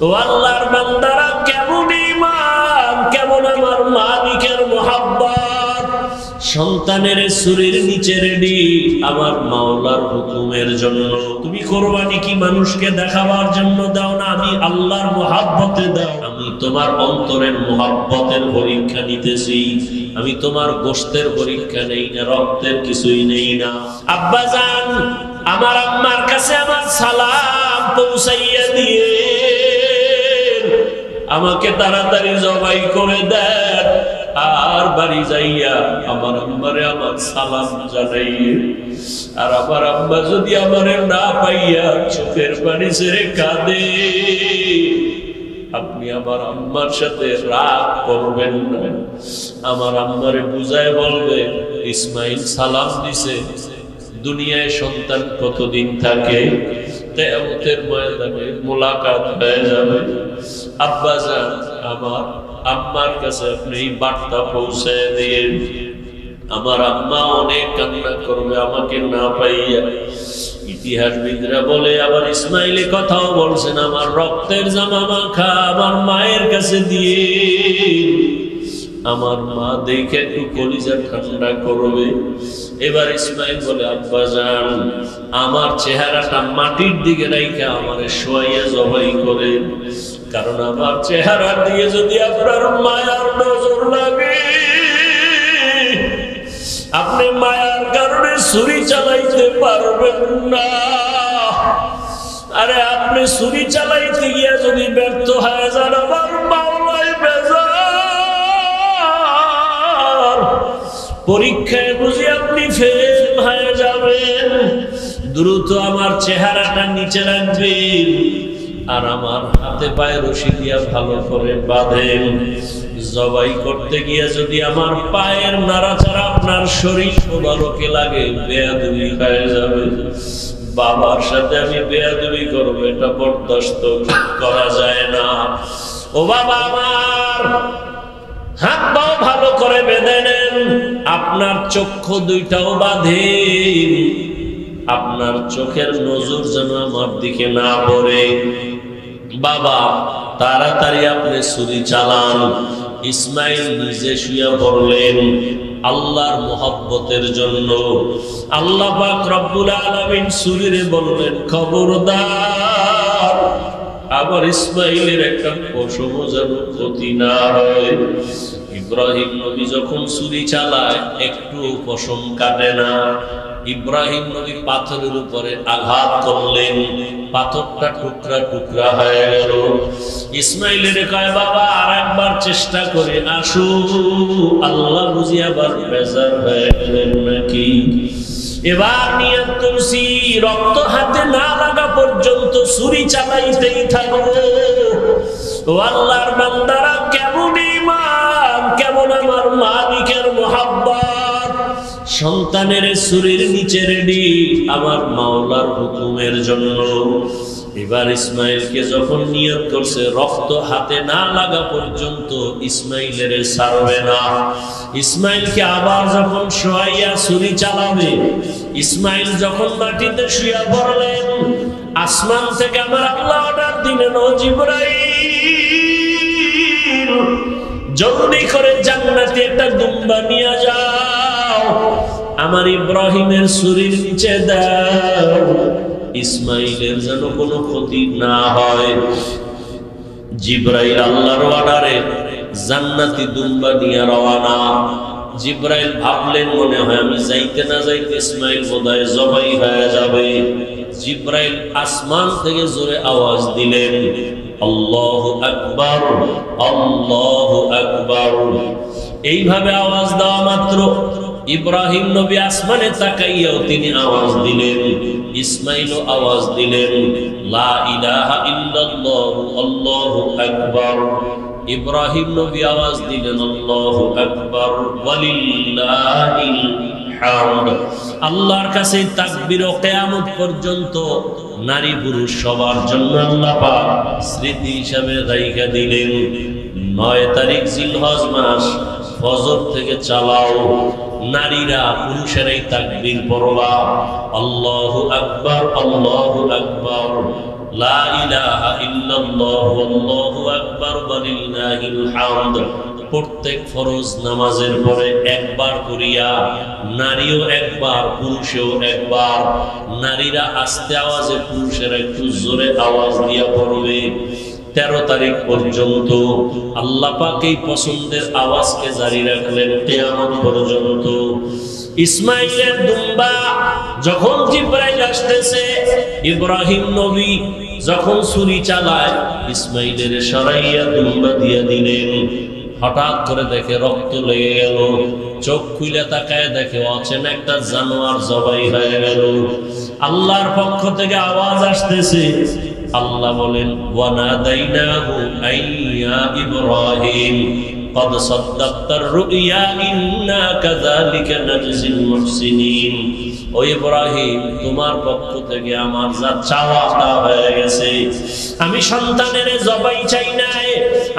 ও আল্লাহর বান্দারা কেমন ঈমান, কেমন আমার মালিকের মুহাব্বত। সন্তানের ছুরির নিচে রেডি আমার মাওলার হুকুমের জন্য। তুমি কোরবানি কি মানুষকে দেখাবার জন্য দাও না, আমি আল্লাহর মুহাব্বতে দাও। আমি তোমার অন্তরের মুহাব্বতের পরীক্ষা নিতেছি, আমি তোমার গোশতের পরীক্ষা নেই না, রক্তের কিছুই নেই না। আব্বাজান, আমার আম্মার কাছে আমার সালাম পৌঁছাইয়া দিয়ে আমাকে তাড়াতাড়ি জবাই করে দেন, আর বাড়ি যাইয়া আমার আম্মারে আমার সালাম জানাইয়ে। আর আমার আম্মা যদি আমারে না পাইয়া চোখের পানি ছেড়ে কাঁদে, আপনি আমার আম্মার সাথে রাগ করবেন না। আমার আম্মারে বুঝায় বলবে, ইসমাইল সালাম দিছে, দুনিয়ায় সন্তান কতদিন থাকে, কিয়ামতের ময়দানে মুলাকাত হয়ে যাবে। আব্বাজান, আমার আম্মার কাছে আপনি এই বার্তা পৌঁছে দিয়েন। আমার আম্মা অনেক কান্না করবে আমাকে না পাইয়া। ইতিহাসবিদরা বলে, আবার ইসমাইলে কথাও বলছেন, আমার রক্তের জামা মাখা আমার মায়ের কাছে দিয়ে আমার মা দেখে একটু কলিজা ঠান্ডা করবে। এবার ইসমাইল বলে, আব্বাজান, আমার চেহারাটা মাটির দিকে রাইখা আমারে শোয়াইয়া জবাই করে, কারণ আমার চেহারার দিকে যদি আপনার মায়ার নজর লাগে, আপনি মায়ার কারণে ছুরি চালাইতে পারবেন না। আরে আপনি ছুরি চালাইতে গিয়া যদি ব্যর্থ হয়ে যান, আমার মাওলাই বেজার, পরীক্ষায় বুঝি আপনি ফেল হয়ে যাবেন। দ্রুত আমার চেহারাটা নিচে রাখবেন, আর আমার হাতে পায়ে রশি দিয়া ভালো করে বাঁধেন। জবাই করতে গিয়ে যদি আমার পায়ের নাড়াচাড়া আপনার শরীর মোবারকে লাগে, বেয়াদবি হয়ে যাবে। বাবার সাথে আমি বেয়াদবি করবো, এটা বরদাস্ত করা যায় না। ও বাবা আমার, হাত পাও ভালো করে বেঁধে নেন, আপনার চক্ষু দুইটাও বাঁধেন, আপনার চোখের নজর যেন আমার দিকে না পড়ে। বাবা, তাড়াতাড়ি আপনি ছুরি চালান। ইসমাইল নিজে শুয়ে পড়লেন আল্লাহর মুহাব্বতের জন্য। আল্লাহ পাক রব্বুল আলামিন ছুরিরে বললেন, খবরদার আবার ইসমাইলের একটা পশম যেন ক্ষতি না হয়। ইব্রাহিম নবী যখন ছুরি চালায় একটু পশম কাটে না। ইব্রাহিম নবী পাথরের উপরে আঘাত করলেন, পাথরটা টুকরা টুকরা হয়ে গেল। ইসমাইলের কয়, বাবা আর একবার চেষ্টা করে আসো। আল্লাহ বুঝি আবার বেজার হয়ে গেলেন নাকি। এবার নিয়ত করছি, রক্ত হাতে না লাগা পর্যন্ত ছুরি চালাইতেই থাকবো। ও আল্লাহর বান্দারা, কেমন ঈমান, কেমন আমার মালিকের মুহাব্বত। সন্তানের ছুরির নিচে রেডি আমার মাওলার হুকুমের জন্য। এবার ইসমাইলকে যখন নিয়ত করছে রক্ত হাতে না লাগা পর্যন্ত ইসমাইলের ছাড়বে না। ইসমাইলকে আবার যখন শোয়াইয়া ছুরি চালাবে, ইসমাইল যখন মাটিতে শুয়ে পড়লেন, আসমান থেকে আমার আল্লাহ অর্ডার দিলেন, ও জিবরাইল, জলদি করে জান্নাতে একটা দুম্বা নিয়ে যাও, আমার ইব্রাহিমের ছুরির নিচে দাও, ইসমাইলের যেন কোনো ক্ষতি না হয়। জিবরাইল আল্লাহর অর্ডারে জান্নাতি দুম্বা নিয়ে রওনা। জিবরাইল ভাবলেন, মনে হয় আমি যাইতে না যাইতে ইসমাইল বোধহয় জবাই হয়ে যাবে। জিবরাইল আসমান থেকে জোরে আওয়াজ দিলেন, আল্লাহু আকবার, আল্লাহু আকবার। এইভাবে আওয়াজ দেওয়া মাত্র ইব্রাহিম নবী আসমানে তাকাইয়াও তিনি আওয়াজ দিলেন, ইসমাইলও আওয়াজ দিলেন, লা ইলাহা ইল্লাল্লাহু আল্লাহু আকবার। ইব্রাহিম নবী আওয়াজ দিলেন, আল্লাহু আকবার ওয়ালিল্লাহিল হামদ। আল্লাহর কাছে তাকবীর ও কিয়ামত পর্যন্ত নারী পুরুষ সবার জন্য আল্লাহ পাক স্মৃতি হিসাবে রাইখা দিলেন। 9 তারিখ জিলহজ মাস, ফজর থেকে চালাও, নারীরা পুরুষেরাই তাকবীর পড়বা, আল্লাহু আকবার, আল্লাহু আকবার, লা ইলাহা ইল্লাল্লাহু আল্লাহু আকবার ওয়া লিল্লাহিল হামদ প্রত্যেক ফরজ নামাজের পরে একবার করিয়া, নারীও একবার পুরুষেও একবার। নারীরা আস্তে আওয়াজে, পুরুষেরা একটু জোরে আওয়াজ দিয়া পড়বে। 13 তারিখ পর্যন্ত আল্লাহ পাক এই পছন্দের আওয়াজকে জারি রাখলেন কিয়ামত পর্যন্ত। ইসমাইলের দুম্বা যখন জিবরাইল আসতেছে, ইব্রাহিম নবী যখন ছুরি চালায়, ইসমাইলের সরাইয়া দুম্বা দিয়া দিলেন। হঠাৎ করে দেখে রক্ত লেগে গেল, চোখ খুলে তাকায় দেখে অচেনা একটা জানোয়ার জবাই হয়ে গেল। আল্লাহর পক্ষ থেকে আওয়াজ আসতেছে, আল্লাহ বলেন ওয়ানাদাইনাহু আইয়া ইব্রাহিম قد صدقت الرؤيا إنا كذلك نجزي المحسنين। ও ইব্রাহিম, তোমার পক্ষ থেকে আমার যা চাওয়াটা হয়ে গেছে। আমি সন্তানের জবাই চাই নাই,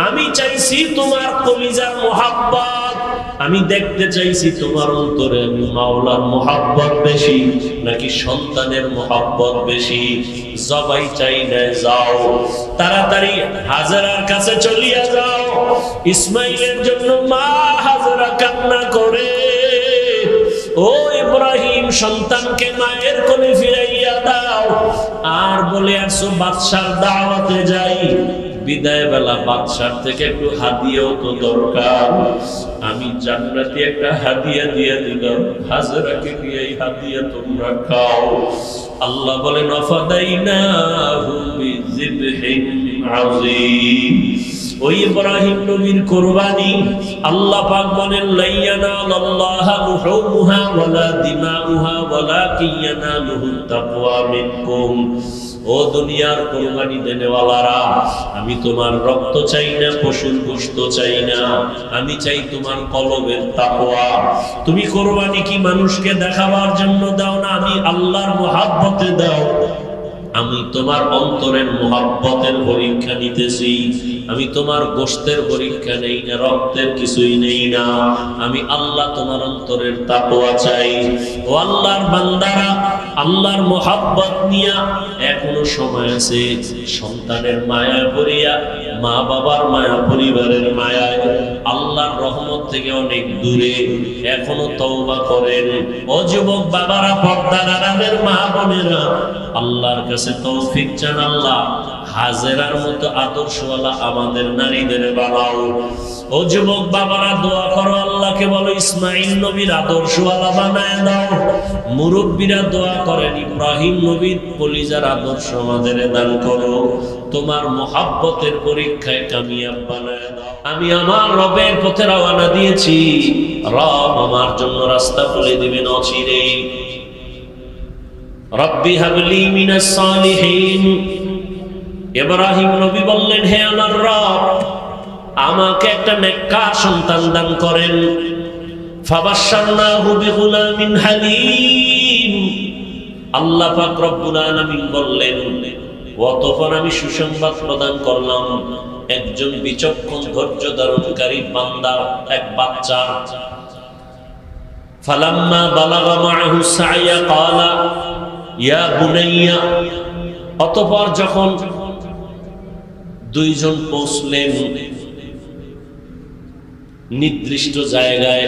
আমি চাইছি তোমার কলিজার মুহাব্বত। আমি দেখতে চাইছি তোমার অন্তরে মাওলার মুহাব্বত বেশি নাকি সন্তানের মুহাব্বত বেশি। জবাই চাই না, যাও তাড়াতাড়ি হাজেরার কাছে চলিয়া যাও। ইসমাইলের জন্য মা হাজেরা কান্না করে, ও ইব্রাহিম, সন্তানকে মায়ের কোলে ফিরাইয়া দাও। আর বলে আসো বাদশার দাওয়াতে যাই। বিদায় বেলা বাদশার থেকে একটু হাদিয়াও তো দরকার। আমি জান্নাতি একটা হাদিয়া দিয়ে দিলাম, হাজেরাকে দিয়ে এই হাদিয়া তোমরা খাও। আল্লাহ বলেন ওয়াফাদাইনাহু বিযিবহিন আযীম। ওই ইব্রাহিম নবীর কুরবানি আল্লাহ পাক বলেন লাইয়ানালাল্লাহা লুহুমুহা ওয়ালা দিমাউহা ওয়ালাকিন ইয়ানালুহুত তাকওয়া মিনকুম। ও দুনিয়ার কুরবানি দেনেওয়ালারা, আমি তোমার রক্ত চাই না, পশুর গোশত চাই না, আমি চাই তোমার কলবের তাকওয়া। তুমি কুরবানি কি মানুষকে দেখাবার জন্য দাও না, আমি আল্লাহর মুহাব্বতে দাও। আমি তোমার অন্তরের মুহাব্বতের পরীক্ষা নিতেছি। আমি তোমার গোশতের পরীক্ষা নেই না, রক্তের কিছুই নেই না। আমি আল্লাহ তোমার অন্তরের তাকওয়া চাই। ও আল্লাহর বান্দারা, আল্লাহর মুহাব্বত নিয়া এখনো সময় আছে। সন্তানের মায়া পড়িয়া, মা বাবার মায়া, পরিবারের মায়ায় আল্লাহর রহমত থেকে অনেক দূরে এখনো তওবা করেন। ও যুবক বাবারা, পর্দার আড়ালের মা বোনেরা, আল্লাহর কাছে তৌফিক চান। আল্লাহ হাজেরার মতো আদর্শওয়ালা আমাদের নারীদের বানাও। ও যুবক বাবারা, দোয়া করো, আল্লাহকে বলো ইসমাইল নবীর আদর্শওয়ালা বানায় দাও। মুরব্বীরা দোয়া করেন ইব্রাহিম নবীর কলিজার আদর্শ আমাদের দান করো। তোমার মুহাব্বতের পরীক্ষায় কামিয়াব বানায় দাও। আমি আমার রবের পথে রওনা দিয়েছি, রব আমার জন্য রাস্তা খুলে দিবেন অচিরে। রব্বি হাবলি মিনাস সালিহিন। ইব্রাহিম নবী বললেন, হে আমার রব, আমাকে একটা নেককার সন্তান দান করেন। ফাবাশশারনাহু বিগুলামিন হালিম। আল্লাহ পাক রব্বুল আলামিন বললেন, অতঃপর আমি সুসংবাদ প্রদান করলাম একজন বিচক্ষণ ধৈর্য ধারণকারী বান্দার এক বাচ্চা। ফালাম্মা বালাগা মাআহু সাইয়া ক্বালা ইয়া বুনাইয়া। অতঃপর যখন দুইজন পৌঁছলেন নির্দিষ্ট জায়গায়,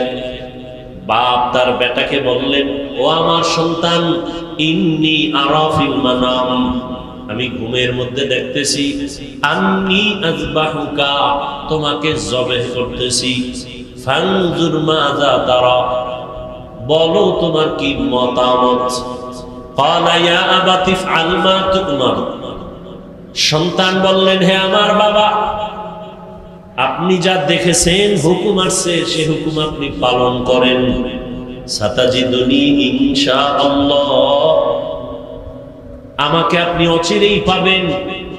বাপ তার বেটাকে বললেন, ও আমার সন্তান, ইন্নী আরা ফিল মানাম, আমি ঘুমের মধ্যে দেখতেছি, আন্নী আযবাহুকা, তোমাকে জবেহ করতেছি, ফানজুর মাযা তারা, বলো তোমার কি মতামত। ক্বালা ইয়া আবাতি ইফআল মা তু'মার। সন্তান বললেন, হে আমার বাবা, আপনি যা দেখেছেন, হুকুম আসছে, সে হুকুম আপনি পালন করেন। সাতাজিদুনি ইনশাআল্লাহ, আমাকে আপনি অচিরেই পাবেন,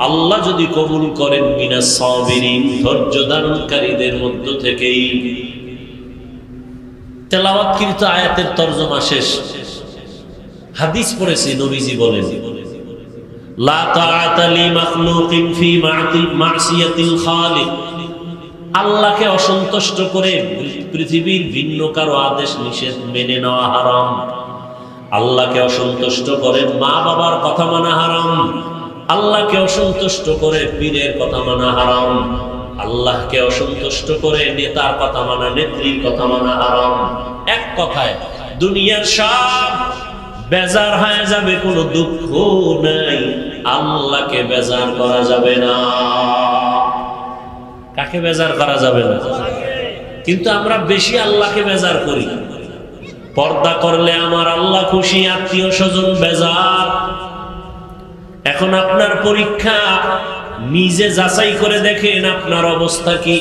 আল্লাহ যদি কবুল করেন, মিনাস সাবিরিন, ধৈর্য ধারণকারীদের মধ্য থেকেই। তেলাওয়াতকৃত আয়াতের তরজমা শেষ। হাদিস পড়েছি, নবীজি বলেন, লা তাআতা লি মাখলুকিন ফি মা'সিয়াতিল খালিক। আল্লাহকে অসন্তুষ্ট করে পৃথিবীর ভিন্ন কারো আদেশ নিষেধ মেনে নেওয়া হারাম। আল্লাহকে অসন্তুষ্ট করে মা বাবার কথা মানা হারাম। আল্লাহকে অসন্তুষ্ট করে পীরের কথা মানা হারাম, আল্লাহকে অসন্তুষ্ট করে নেতার কথা মানা, নেত্রীর কথা মানা হারাম। এক কথায় দুনিয়ার সব বেজার হয়ে যাবে, কোনো দুঃখ নাই, আল্লাহকে বেজার করা যাবে না। কাকে বেজার করা যাবে না? কিন্তু আমরা বেশি আল্লাহকে বেজার করি। পর্দা করলে আমার আল্লাহ খুশি, আত্মীয় স্বজন বেজার। এখন আপনার পরীক্ষা, নিজে যাচাই করে দেখেন আপনার অবস্থা কি।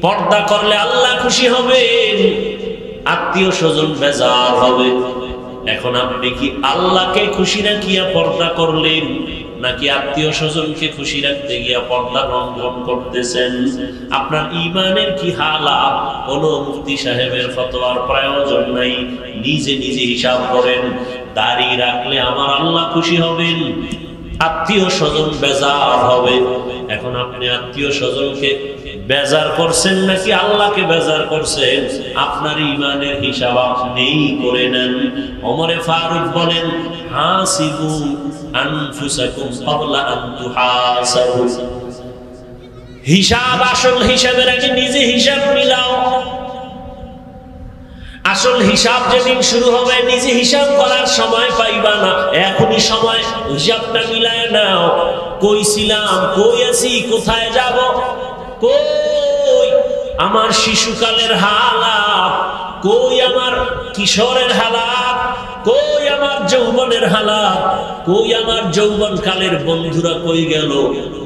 পর্দা করলে আল্লাহ খুশি হবেন, আত্মীয় স্বজন বেজার হবে। এখন আপনি কি আল্লাহকে খুশি রাখিয়া পর্দা করলেন, নাকি আত্মীয় স্বজনকে খুশি রাখতে গিয়া পর্দা লঙ্ঘন করতেছেন? আপনার ঈমানের কি হালাত? কোন মুফতি সাহেবের ফতোয়ার প্রয়োজন নাই, নিজে নিজে হিসাব করেন। দাড়ি রাখলে আমার আল্লাহ খুশি হবেন, আত্মীয় স্বজন বেজার হবে। এখন আপনি আত্মীয় স্বজনকে বেজার করছেন নাকি আল্লাহকে বেজার করছেন? আপনার ঈমানের হিসাব আপনিই করে নেন। ওমরে ফারুক বলেন, হাসিবু আনফুসাকুম ক্বাবলা আন তুহাসাবু। হিসাব, আসল হিসাবের আগে নিজে হিসাব মিলাও। আসল হিসাব যেদিন শুরু হবে, নিজে হিসাব করার সময় পাইবা না। এখনই সময় হিসাবটা মিলায় নাও। কই ছিলাম, কই আছি, কোথায় যাব, কই আমার শিশুকালের হালাত, কই আমার কিশোরের হালাত, কই আমার যৌবনের হালাত, কই আমার যৌবনকালের বন্ধুরা কই গেল?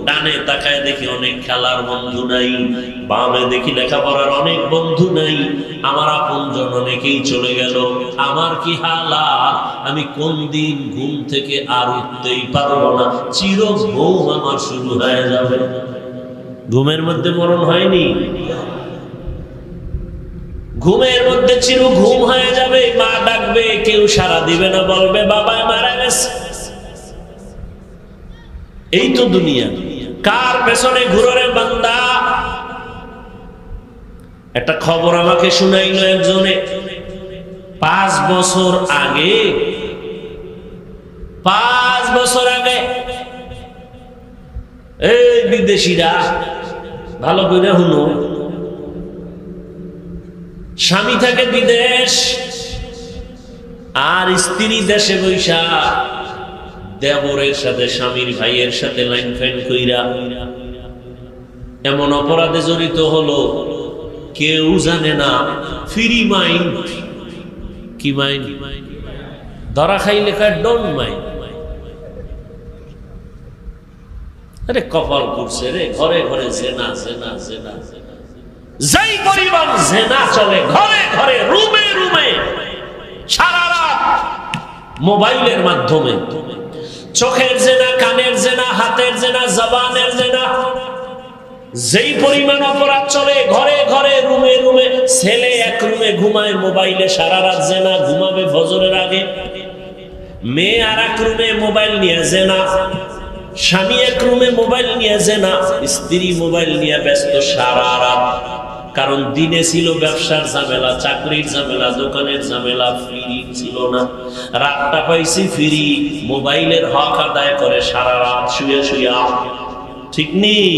ডানে তাকায় দেখি অনেক খেলার বন্ধু নাই, বামে দেখি লেখাপড়ার অনেক বন্ধু নাই, আমার আপনজন অনেকেই চলে গেল। আমার কি হালাত? আমি কোন দিন ঘুম থেকে আর উঠতেই পারবো না, চির ঘুম আমার শুরু হয়ে যাবে। ঘুমের মধ্যে মরণ হয়নি? ঘুমের মধ্যে চির ঘুম হয়ে যাবে। মা ডাকবে, কেউ সাড়া দিবে না, বলবে বাবা মারা গেছে। এই তো দুনিয়া। কার পেছনে ঘুরে বান্দা? একটা খবর আমাকে শুনাইল একজনে। 5 বছর আগে, 5 বছর আগে এই বিদেশিরা, ভালো করে শুনো, স্বামী থাকে বিদেশ আর স্ত্রী দেশে বৈশা দেবরের সাথে, স্বামীর ভাইয়ের সাথে লাইন ফাইন কইরা এমন অপরাধে জড়িত হলো, কেউ জানে না। Free mind. কি মাইন্ড? ধরা খাইলে কার ডোন্ট মাইন্ড। আরে কপাল করছে রে, ঘরে ঘরে জেনা জেনা জেনা। যেই পরিমাণ জেনা চলে ঘরে ঘরে, রুমে রুমে, সারা রাত মোবাইলের মাধ্যমে। চোখের জেনা, কানের জেনা, হাতের জেনা, জবানের জেনা। যেই পরিমাণ অপরাধ চলে ঘরে ঘরে, রুমে রুমে। ছেলে এক রুমে ঘুমায় মোবাইলে সারা রাত জেনা, ঘুমাবে ফজরের আগে। মেয়ে আর এক রুমে মোবাইল নিয়ে জেনা। স্বামী এক রুমে মোবাইল নিয়ে জেনা, স্ত্রী মোবাইল নিয়ে ব্যস্ত সারা রাত। কারণ দিনে ছিল ব্যবসার ঝামেলা, চাকরির ঝামেলা, দোকানের ঝামেলা, ফ্রি ছিল না। রাতটা পাইছি ফ্রি, মোবাইলের হক আদায় করে সারা রাত শুয়ে শুয়ে। ঠিক নেই?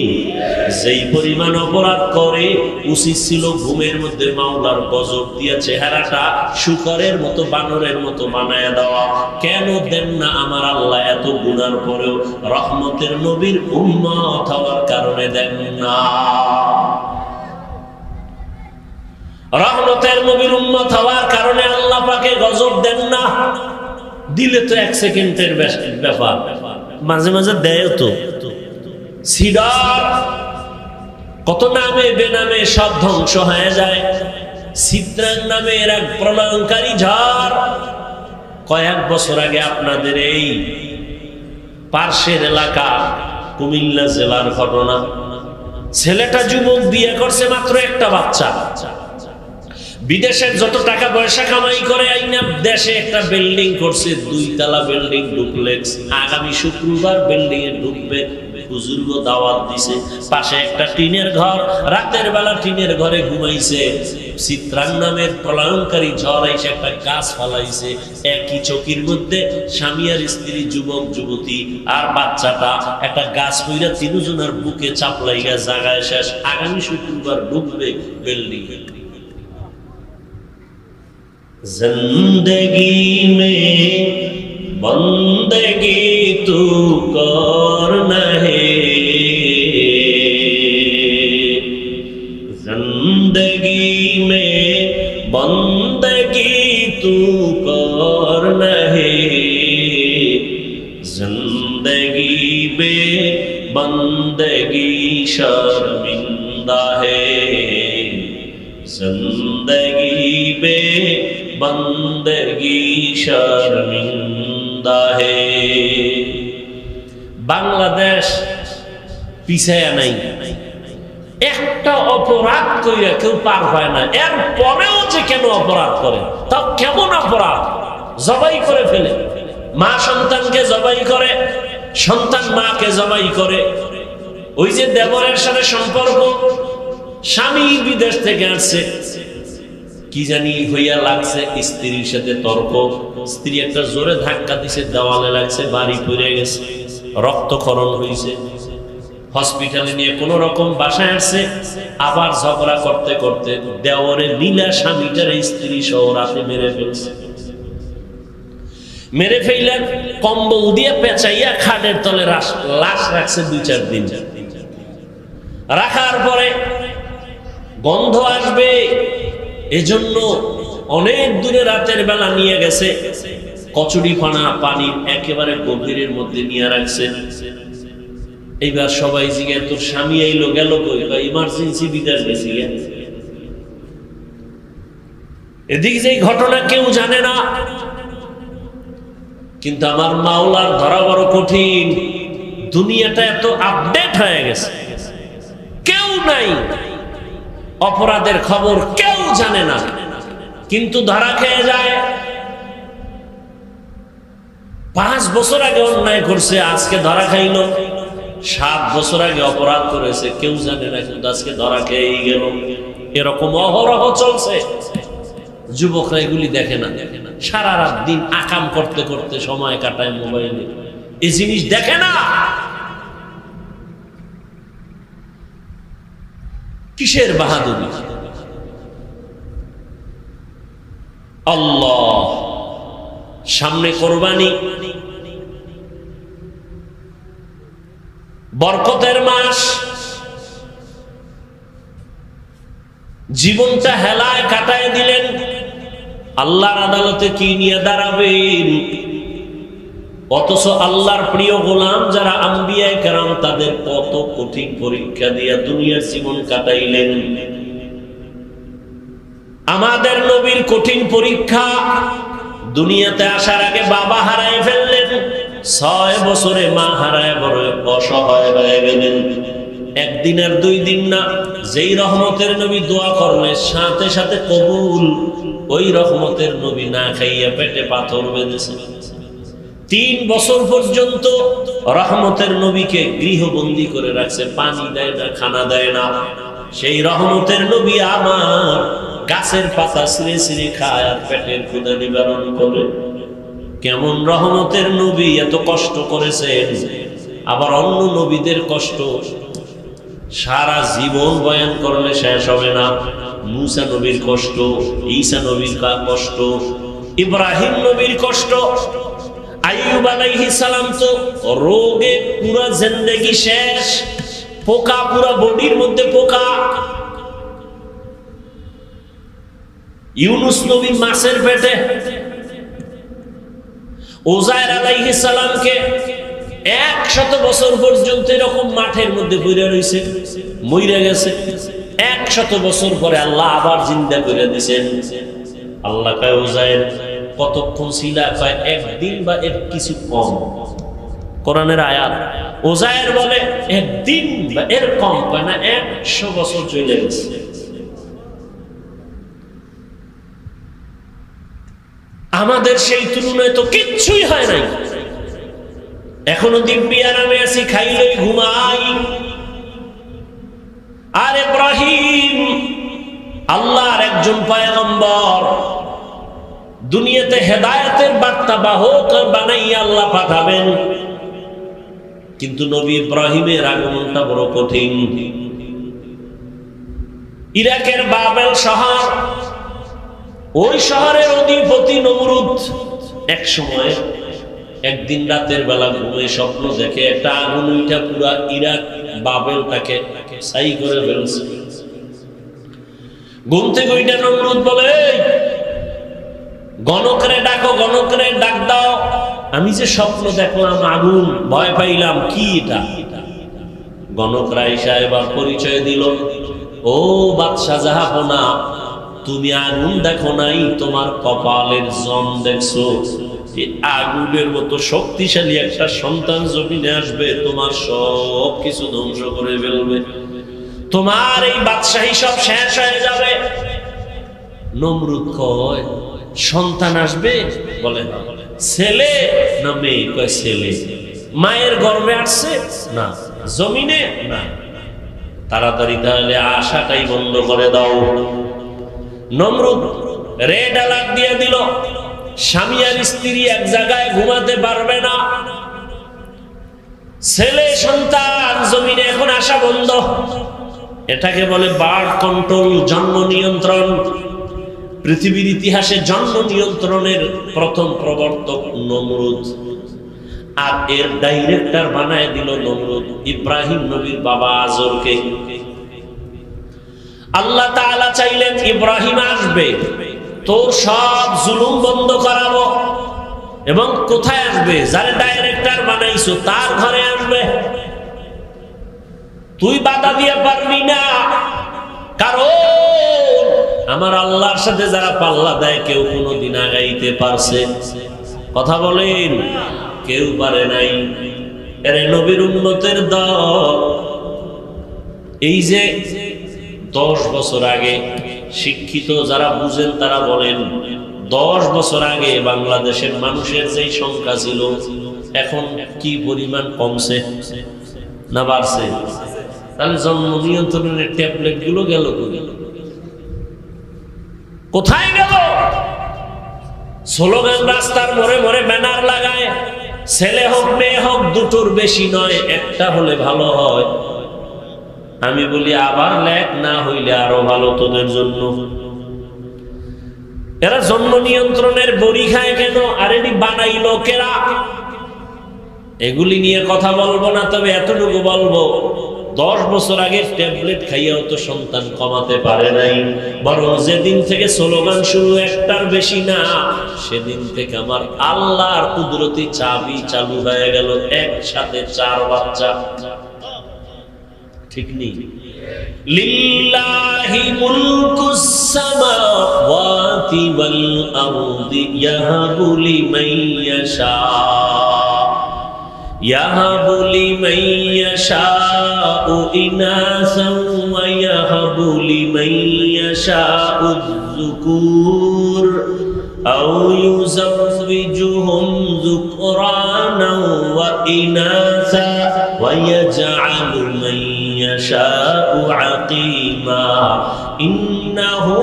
যেই পরিমাণ অপরাধ করে, উচিত ছিল ঘুমের মধ্যে মাওলার গজব দিয়া চেহারাটা শুকরের মতো, বানরের মতো বানায় দেওয়া। কেন দেন না আমার আল্লাহ? এত গুনার পরেও রহমতের নবীর উম্মত হওয়ার কারণে দেন না। রহমতের নবীর উম্মত হওয়ার কারণে আল্লাহ পাকে গজব দেন না। দিলে তো 1 সেকেন্ডের ব্যাপার, মাঝে মাঝে দেয় তো। সিডর কত নামে বেনামে সব ধ্বংস হয়ে যায়। চিত্রাং নামের এক প্রলয়ঙ্কারী ঝড় কয়েক বছর আগে আপনাদের এই পার্শ্বের এলাকা কুমিল্লা জেলার ঘটনা। ছেলেটা যুবক, বিয়ে করছে মাত্র একটা বাচ্চা। বিদেশের যত টাকা পয়সা কামাই করে আইনা দেশে একটা বিল্ডিং করছে, 2 তলা বিল্ডিং, ডুপ্লেক্স। আগামী শুক্রবার বিল্ডিং এ ঢুকবে, বুজুর্গ দাওয়াত দিছে, পাশে একটা টিনের ঘর, রাতের বেলা টিনের ঘরে ঘুমাইছে। চিত্রাং নামের প্রলয়ঙ্কারী ঝড় এসে একটা গাছ ফালাইছে, একই চকির মধ্যে স্বামী আর স্ত্রী, যুবক যুবতী আর বাচ্চাটা একটা গাছ পইরা তিনজনের বুকে চাপলাইয়া জায়গায় শেষ। আগামী শুক্রবার ডুববে বিল্ডিং। जिंदगी में बंदगी तू कर नहीं, जिंदगी में बंदगी तू कर नहीं, जिंदगी में बंदगी शर्मिंदा है, जिंदगी में बंदगी शर्मिंदा है। বাংলাদেশ পিছায়া নাই, একটা অপরাধ কইরা কেউ পার হয় না। এর পরেও যে কেন অপরাধ করে, তা কেমন অপরাধ? জবাই করে ফেলে, মা সন্তানকে জবাই করে, সন্তান মাকে জবাই করে। ওই যে দেবরের সাথে সম্পর্ক, স্বামী বিদেশ থেকে আসছে, কি জানি হইয়া লাগছে, স্ত্রীর সাথে তর্ক, স্ত্রী একটা জোরে ধাক্কা দিছে, দেওয়ালে লাগছে, বাড়ি পড়ে গেছে, রক্তক্ষরণ হয়েছে। হসপিটালে নিয়ে কোন রকম বাসায় আসছে, আবার ঝগড়া করতে করতে দেওরে নীলা স্বামীটার স্ত্রী সহ রাতে মেরে ফেলছে। মেরে ফেললেন, কম্বল দিয়ে পেঁচাইয়া খাটের তলে লাশ রাখছে 2-4 দিন। রাখার পরে গন্ধ আসবে, এজন্য অনেক দূরে রাতের বেলা নিয়ে গেছে, কচুরি পানা পানির একেবারে গভীরের মধ্যে নিয়ে রাখছে। এইবার সবাই জিজ্ঞেস, তোর স্বামী আইলো গেল কই? ইমার্জেন্সি বিদেশ গেছি। এদিকে যে ঘটনা কেউ জানে না, কিন্তু আমার মাওলার ধরা বড় কঠিন। দুনিয়াটা এত আপডেট হয়ে গেছে, কেউ নাই, অপরাধের খবর কেউ জানে না, কিন্তু ধরা খেয়ে যায়। 5 বছর আগে অন্যায় করছে, আজকে ধরা খাইল। 7 বছর আগে অপরাধ করেছে, কেউ জানে না, কিন্তু আজকে ধরা খেয়েই গেল। এরকম অহরহ চলছে। যুবকরা এগুলি দেখে না, সারা রাত দিন আকাম করতে করতে সময় কাটায় মোবাইলে, এই জিনিস দেখে না। কিসের বাহাদুরি? আল্লাহ, সামনে কোরবানি, বরকতের মাস, জীবনটা হেলায় কাটায় দিলেন। আল্লাহর আদালতে কি নিয়ে দাঁড়াবেন? অথচ আল্লাহর প্রিয় গোলাম যারা আম্বিয়া কেরাম, তাদের কত কঠিন পরীক্ষা দিয়া দুনিয়ার জীবন কাটাইলেন। আমাদের নবীর কঠিন পরীক্ষা, দুনিয়াতে আসার আগে বাবা হারায় ফেললেন, 6 বছরে মা হারায় বড় অসহায় হয়ে গেলেন। একদিন আর 2 দিন না, যেই রহমতের নবী দোয়া করলে সাথে সাথে কবুল, ওই রহমতের নবী না খাইয়া পেটে পাথর বেঁধেছে। 3 বছর পর্যন্ত রহমতের নবীকে গৃহবন্দী করে রাখছে, পানি দেয় না, খানা দেয় না। সেই রহমতের নবী আমার গাছের পাতা ছিঁড়ে ছিঁড়ে খায় আর পেটের ক্ষুধা নিবারণ করে। কেমন রহমতের নবী, এত কষ্ট করেছেন। আবার অন্য নবীদের কষ্ট সারা জীবন বয়ান করলে শেষ হবে না। মুসা নবীর কষ্ট, ঈসা নবীর কষ্ট, ইব্রাহিম নবীর কষ্ট, আইয়ুব আলাইহিস সালাম তো রোগে পুরা জিন্দেগি শেষ, পোকা পুরা বডির মধ্যে পোকা। ইউনুস নবী মাছের পেটে। উযায়ের আলাইহিস সালামকে 100 বছর পর্যন্ত এরকম মাঠের মধ্যে পড়ে রইছে, মইরা গেছে। 100 বছর পরে আল্লাহ আবার জিন্দা করে দিয়েছেন। আল্লাহ কয় উযায়ের কতক্ষণ ছিলা? কয় 1 দিন বা এর কিছু কম। কোরআনের আয়াত। উযায়ের বলে 1 দিন বা এর কম, কয় না 100 বছর চলে গেছে। আমাদের সেই তুলনায় তো কিচ্ছুই হয় নাই। এখনো দিব্যি আরামে আছি, খাইলেই ঘুমাই। আর ইব্রাহিম আল্লাহর একজন পয়গম্বর, দুনিয়াতে হেদায়েতের বার্তা বাহক বানাইয়া আল্লাহ পাঠাবেন, কিন্তু নবী ইব্রাহিমের আগমনটা বড় কঠিন। ইরাকের বাবেল শহর, ওই শহরের অধিপতি নমরুদ এক সময় একদিন রাতের বেলা ঘুমে স্বপ্ন দেখে একটা আগুন উঠা পুরা ইরাক বাবেলটাকে ছাই করে ফেলছে। ঘুম থেকে ওইটা নমরুদ বলে, গণকরে ডাকো, গণকরে ডাক দাও, আমি যে স্বপ্ন দেখলাম আগুন, ভয় পাইলাম, কি এটা? গণকরা এসে এবার পরিচয় দিল, ও বাদশা জাহাপনা, তুমি আগুন দেখো নাই, তোমার কপালের জম দেখছো। এই আগুনের মতো শক্তিশালী একটা সন্তান জমিনে আসবে, তোমার সব কিছু ধ্বংস করে ফেলবে, তোমার এই বাদশাহী সব শেষ হয়ে যাবে। নমরুদ কয়, সন্তান আসবে? বলে ছেলে না মেয়ে? কয় ছেলে। মায়ের গর্ভে আসছে? না। জমিনে? না। তাড়াতাড়ি তাহলে আশাটাই বন্ধ করে দাও। নমরুদ রেড অ্যালার্ট দিয়ে দিল, স্বামী আর স্ত্রী এক জায়গায় ঘুমাতে পারবে না, ছেলে সন্তান জমিনে এখন আসা বন্ধ। এটাকে বলে বার্থ কন্ট্রোল, জন্ম নিয়ন্ত্রণ। পৃথিবীর ইতিহাসে জন্ম নিয়ন্ত্রণের প্রথম প্রবর্তক নমরুদ, আর এর ডাইরেক্টর বানায় দিল নমরুদ ইব্রাহিম নবীর বাবা আজরকে। আল্লাহ তাআলা চাইলেন ইব্রাহিম আসবে, তোর সব জুলুম বন্ধ করাবো, এবং কোথায় আসবে? যারে ডাইরেক্টর বানাইছো তার ঘরে আসবে। তুই বাধা দিয়ে পারবি না, কারণ আমার আল্লাহর সাথে যারা পাল্লা দেয় কেউ কোনোদিন আগাইতে পারছে? কথা বলেন, কেউ পারে নাই। এর নবীর উম্মতের দল, এই যে 10 বছর আগে, শিক্ষিত যারা বুঝেন তারা বলেন 10 বছর আগে বাংলাদেশের মানুষের যেই সংখ্যা ছিল এখন কি পরিমাণ কমছে না বাড়ছে? তাহলে জন্ম নিয়ন্ত্রণের ট্যাবলেট গুলো গেল কোথায়? গেল স্লোগান, রাস্তার মোড়ে মোড়ে ব্যানার লাগায়, ছেলে হোক মেয়ে হোক দুটোর বেশি নয়, একটা হলে ভালো হয়। আমি বলি আবার লেখ না হইলে আরো ভালো তোদের জন্য। এরা জন্ম নিয়ন্ত্রণের বড়ি খায় কেন? আর এটি বানাইলো কেরা? এগুলি নিয়ে কথা বলবো না, তবে এতটুকু বলবো, 10 বছর আগে ট্যাবলেট খাইয়াও তো সন্তান কমাতে পারে নাই, বরং যেদিন থেকে স্লোগান শুরু একটার বেশি না, সেদিন থেকে আমার আল্লাহর কুদরতি চাবি চালু হয়ে গেল, একসাথে 4 বাচ্চা। ঠিক নেই? লিল্লাহি মুলকুস সামাওয়াতি ওয়াল আরদি ইয়াহাবু লিমান ইয়াশা ইয়াহাবু লিমান ইয়াশাউ ইনাসান ওয়া ইয়াহাবু লিমান ইয়াশাউ যুকুর আও ইউযাওযিজুহুম যুকরানা ওয়া ইনাসা ওয়া ইয়াজআলু মান ইয়াশাউ আকিমা ইন্নাহু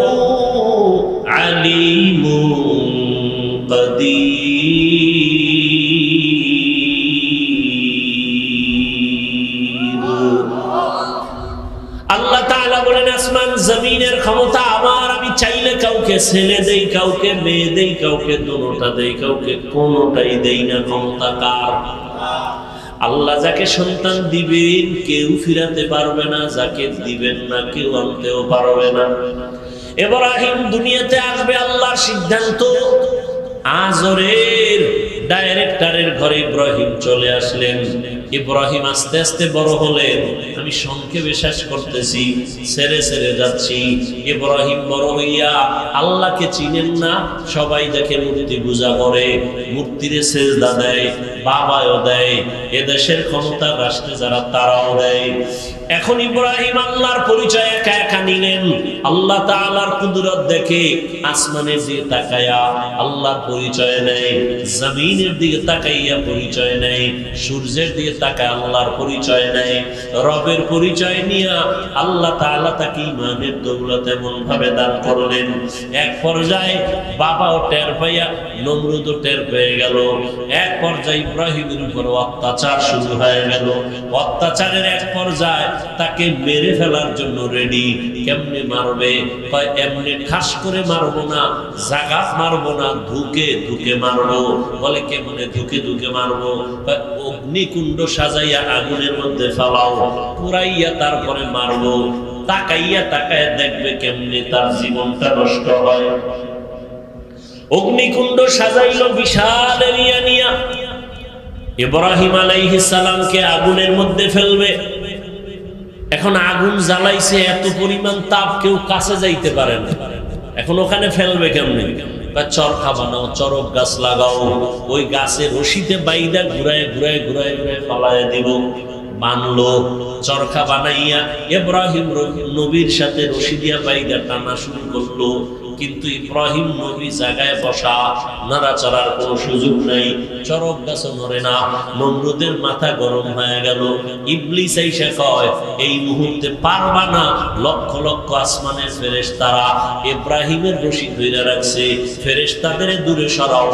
আলিমুন কাদির। আল্লাহ তাআলা বলেন, আসমান জমিনের ক্ষমতা আমার, আমি চাইলে কাউকে ছেলে দেই, কাউকে মেয়ে দেই, কাউকে দুটোটা দেই, কাউকে কোনোটাই দেই না। ক্ষমতা কার? আল্লাহ যাকে সন্তান দিবেন কেউ ফিরাতে পারবে না, যাকে দিবেন না কেউ আনতেও পারবে না। ইব্রাহিম দুনিয়াতে আসবে, আল্লাহর সিদ্ধান্ত। আজরের ডাইরেক্টরের ঘরে ইব্রাহিম চলে আসলেন। ইব্রাহিম আস্তে আস্তে বড় হলেন। আমি সংক্ষেপে শেষ করতেছি, ছেড়ে ছেড়ে যাচ্ছি। ইব্রাহিম বড় হইয়া আল্লাহকে চিনেন না, সবাই দেখে মূর্তি পূজা করে, মূর্তিরে সেজদা দেয়, বাবাও দেয়, এদেশের ক্ষমতা রাষ্ট্রে যারা তারাও দেয়। এখন ইব্রাহিম আল্লাহর পরিচয় একা একা নিলেন। আল্লাহ তাআলার কুদরত দেখে আসমানের দিকে তাকায়া আল্লাহর পরিচয় নেয়, জমিনের দিকে তাকাইয়া পরিচয় নেয়, সূর্যের দিকে তাকায় আল্লাহর পরিচয় নেয়। রবের পরিচয় নিয়ে আল্লাহ তাআলা তাকে ঈমানের দৌলত এমন ভাবে দান করলেন, এক পর্যায়ে বাবাও টের পাইয়া নমরুদও টের পেয়ে গেল। এক পর্যায়ে ইব্রাহিমের উপর অত্যাচার শুরু হয়ে গেল। অত্যাচারের এক পর্যায়ে তাকে মেরে ফেলার জন্য রেডি। কেমনে মারবে? কয় এমনি ঠাস করে মারবো না, জাগাত মারবো না, ধুকে ধুকে মারবো। বলে কেমনে ধুকে ধুকে মারবো? অগ্নিকুণ্ড সাজাইয়া আগুনের মধ্যে ফেলাও, পুরাইয়া তারপরে মারবো। তাকাইয়া তাকাইয়া দেখবে কেমনে তার জীবনটা নষ্ট হয়। অগ্নিকুণ্ড সাজাইল বিশাল এরিয়া নিয়া। ইব্রাহিম আলাইহিস সালামকে আগুনের মধ্যে ফেলবে। এখন আগুন জ্বালাইছে, এত পরিমাণ তাপ, কেউ কাছে যাইতে পারে না। এখন ওখানে ফেলবে কেমনে? চরখা বানাও, চরক গাছ লাগাও, ওই গাছের রশিতে বাইদা ঘুরায় ঘুরায় ঘুরায় ঘুরায় পালায় দিব। বানলো, চরখা বানাইয়া ইব্রাহিম নবীর সাথে রশি দিয়া বাইদা টানা শুরু করলো। কিন্তু ইব্রাহিম নবী জায়গায় বসা, নাড়াচাড়ার কোনো সুযোগ নাই, চরক গাছ নড়ে না। নমরুদের মাথা গরম হয়ে গেল। ইবলিস এসে কয় এই মুহূর্তে পারবা না। লক্ষ লক্ষ আসমানের ফেরেশতারা ইব্রাহিমের রশি ধরে রাখছে, ফেরেশতাদের দূরে সরাও।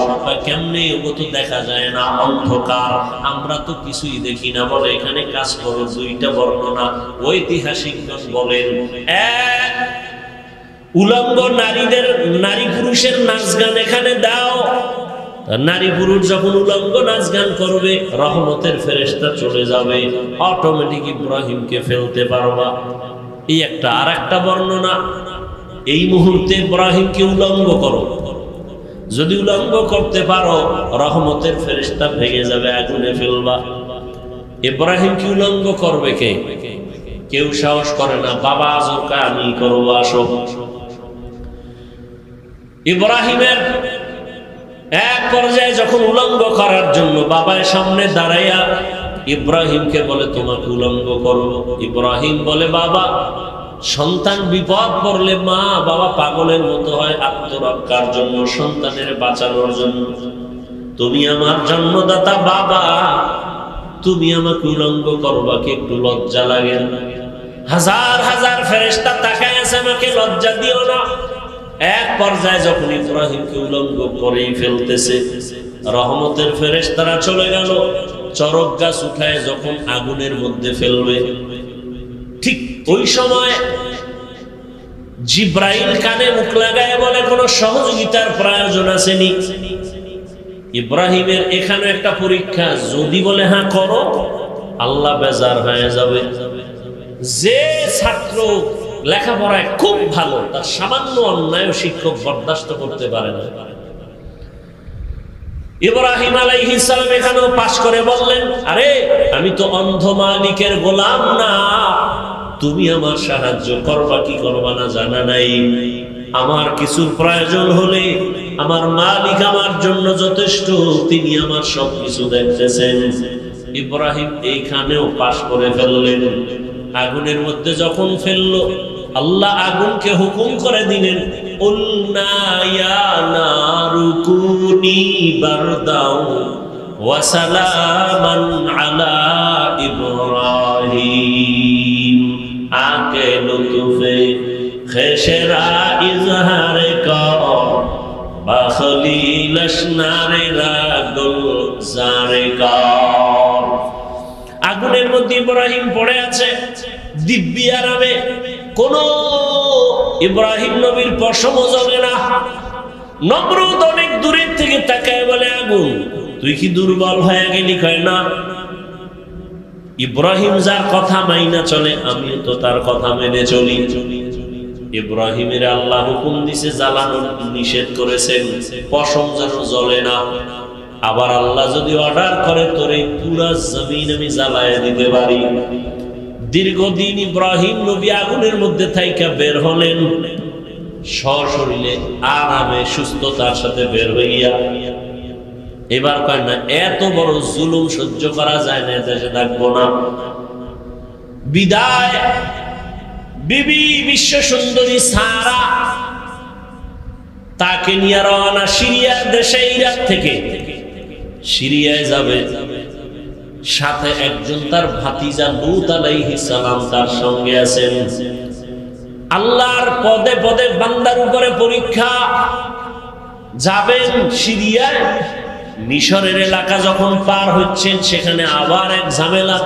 কেমনে? ও তো দেখা যায় না, অন্ধকার, আমরা তো কিছুই দেখি না। বলে এখানে কাজ করো। দুইটা বর্ণনা ঐতিহাসিকগণ বলেন, এক, উলঙ্গ নারীদের, নারী পুরুষের নাচ গান এখানে দাও। নারী পুরুষ যখন উলঙ্গ নাচ গান করবে, রহমতের ফেরেশতা চলে যাবে, অটোমেটিক ইব্রাহিমকে ফেলতে পারবা। এই একটা। আর একটা বর্ণনা, এই মুহূর্তে ইব্রাহিমকে উলঙ্গ করো, যদি উলঙ্গ করতে পারো রহমতের ফেরেশতা ভেঙে যাবে, আগুনে ফেলবা। ইব্রাহিমকে উলঙ্গ করবে কে? কেউ সাহস করে না। বাবা আজরকা আমি করবো, আসো। ইব্রাহিমের এক পর্যায়ে যখন উলঙ্গ করার জন্য বাবার সামনে দাঁড়াইয়া ইব্রাহিমকে বলে তোমাকে উলঙ্গ করব। ইব্রাহিম বলে বাবা, সন্তান বিপদ পড়লে মা বাবা পাগলের মতো হয় আত্মরক্ষার জন্য, সন্তানের বাঁচানোর জন্য। তুমি আমার জন্মদাতা বাবা, তুমি আমাকে উলঙ্গ করবা, কি একটু লজ্জা লাগে না? হাজার হাজার ফেরেশতা তাকায় আছে, আমাকে লজ্জা দিও না। এক পর্যায়ে যখন ইব্রাহিমকে উলঙ্গ করেই ফেলতেছে, রহমতের ফেরেশতারা চলে গেল। চরক গাছ উঠায় যখন আগুনের মধ্যে ফেলবে, ঠিক ওই সময় জিব্রাইল কানে মুখ লাগায় বলে কোন সহযোগিতার প্রয়োজন আসেনি। ইব্রাহিমের এখানে একটা পরীক্ষা, যদি বলে হ্যাঁ করো, আল্লাহ বেজার হয়ে যাবে। যে ছাত্র লেখাপড়ায় খুব ভালো, তার সামান্য অন্যায় শিক্ষক বরদাস্ত করতে পারে না। ইব্রাহিম আলাইহিস সালাম এখানেও পাশ করে বললেন, আরে আমি তো অন্ধ মালিকের গোলাম না, তুমি আমার সাহায্য করবা কি করবা না জানা নাই। আমার কিছুর প্রয়োজন হলে আমার মালিক আমার জন্য যথেষ্ট, তিনি আমার সবকিছু দেখতেছেন। ইব্রাহিম এইখানেও পাশ করে ফেললেন। আগুনের মধ্যে যখন ফেললো, আল্লাহ আগুনকে হুকুম করে দিলেন, উলনা ইয়া নারু কুনি বারদাও ওয়া সালামান আলা ইব্রাহিম। আকে লুতুফে খেশরা ইজহারে কর বাখলিল আশনারে রাগুল জারে কর। আগুনের মধ্যে ইব্রাহিম পড়ে আছে দিব্যি আরামে, কোন ইব্রাহিম নবীর পশম জ্বলে না। নমরুদ অনেক দূরের থেকে তাকায় বলে, আগুন তুই কি দুর্বল হয়ে গেলি? কয় না, ইব্রাহিম যার কথা মাইনা চলে, আমিও তো তার কথা মেনে চলি। ইব্রাহিমের আল্লাহ হুকুম দিছে, জ্বালানো নিষেধ করেছেন, পশম যেন জ্বলে না। আবার আল্লাহ যদি অর্ডার করে তোরে পুরা জমিন আমি জ্বালায় দিতে পারি। দীর্ঘদিন ইব্রাহিম নবী আগুনের মধ্যে থাইকা বের হলেন, সশরীরে আরামে সুস্থতার সাথে বের হইয়া। এবার কয় না, এত বড় জুলুম সহ্য করা যায় না, দেশে থাকবো না। বিদায় বিবি বিশ্ব সুন্দরী সারা তাকে নিয়ে রওনা সিরিয়ার দেশে, ইরাক থেকে সিরিয়ায় যাবে। সাথে একজন তার ভাতিজা লূত আলাইহিস সালাম তার সঙ্গে আছেন। আল্লাহর পদে পদে বান্দার উপরে পরীক্ষা। যাবেন সিরিয়ায়, মিশরের এলাকা যখন পার হচ্ছেন সেখানে আবার এক ঝামেলা।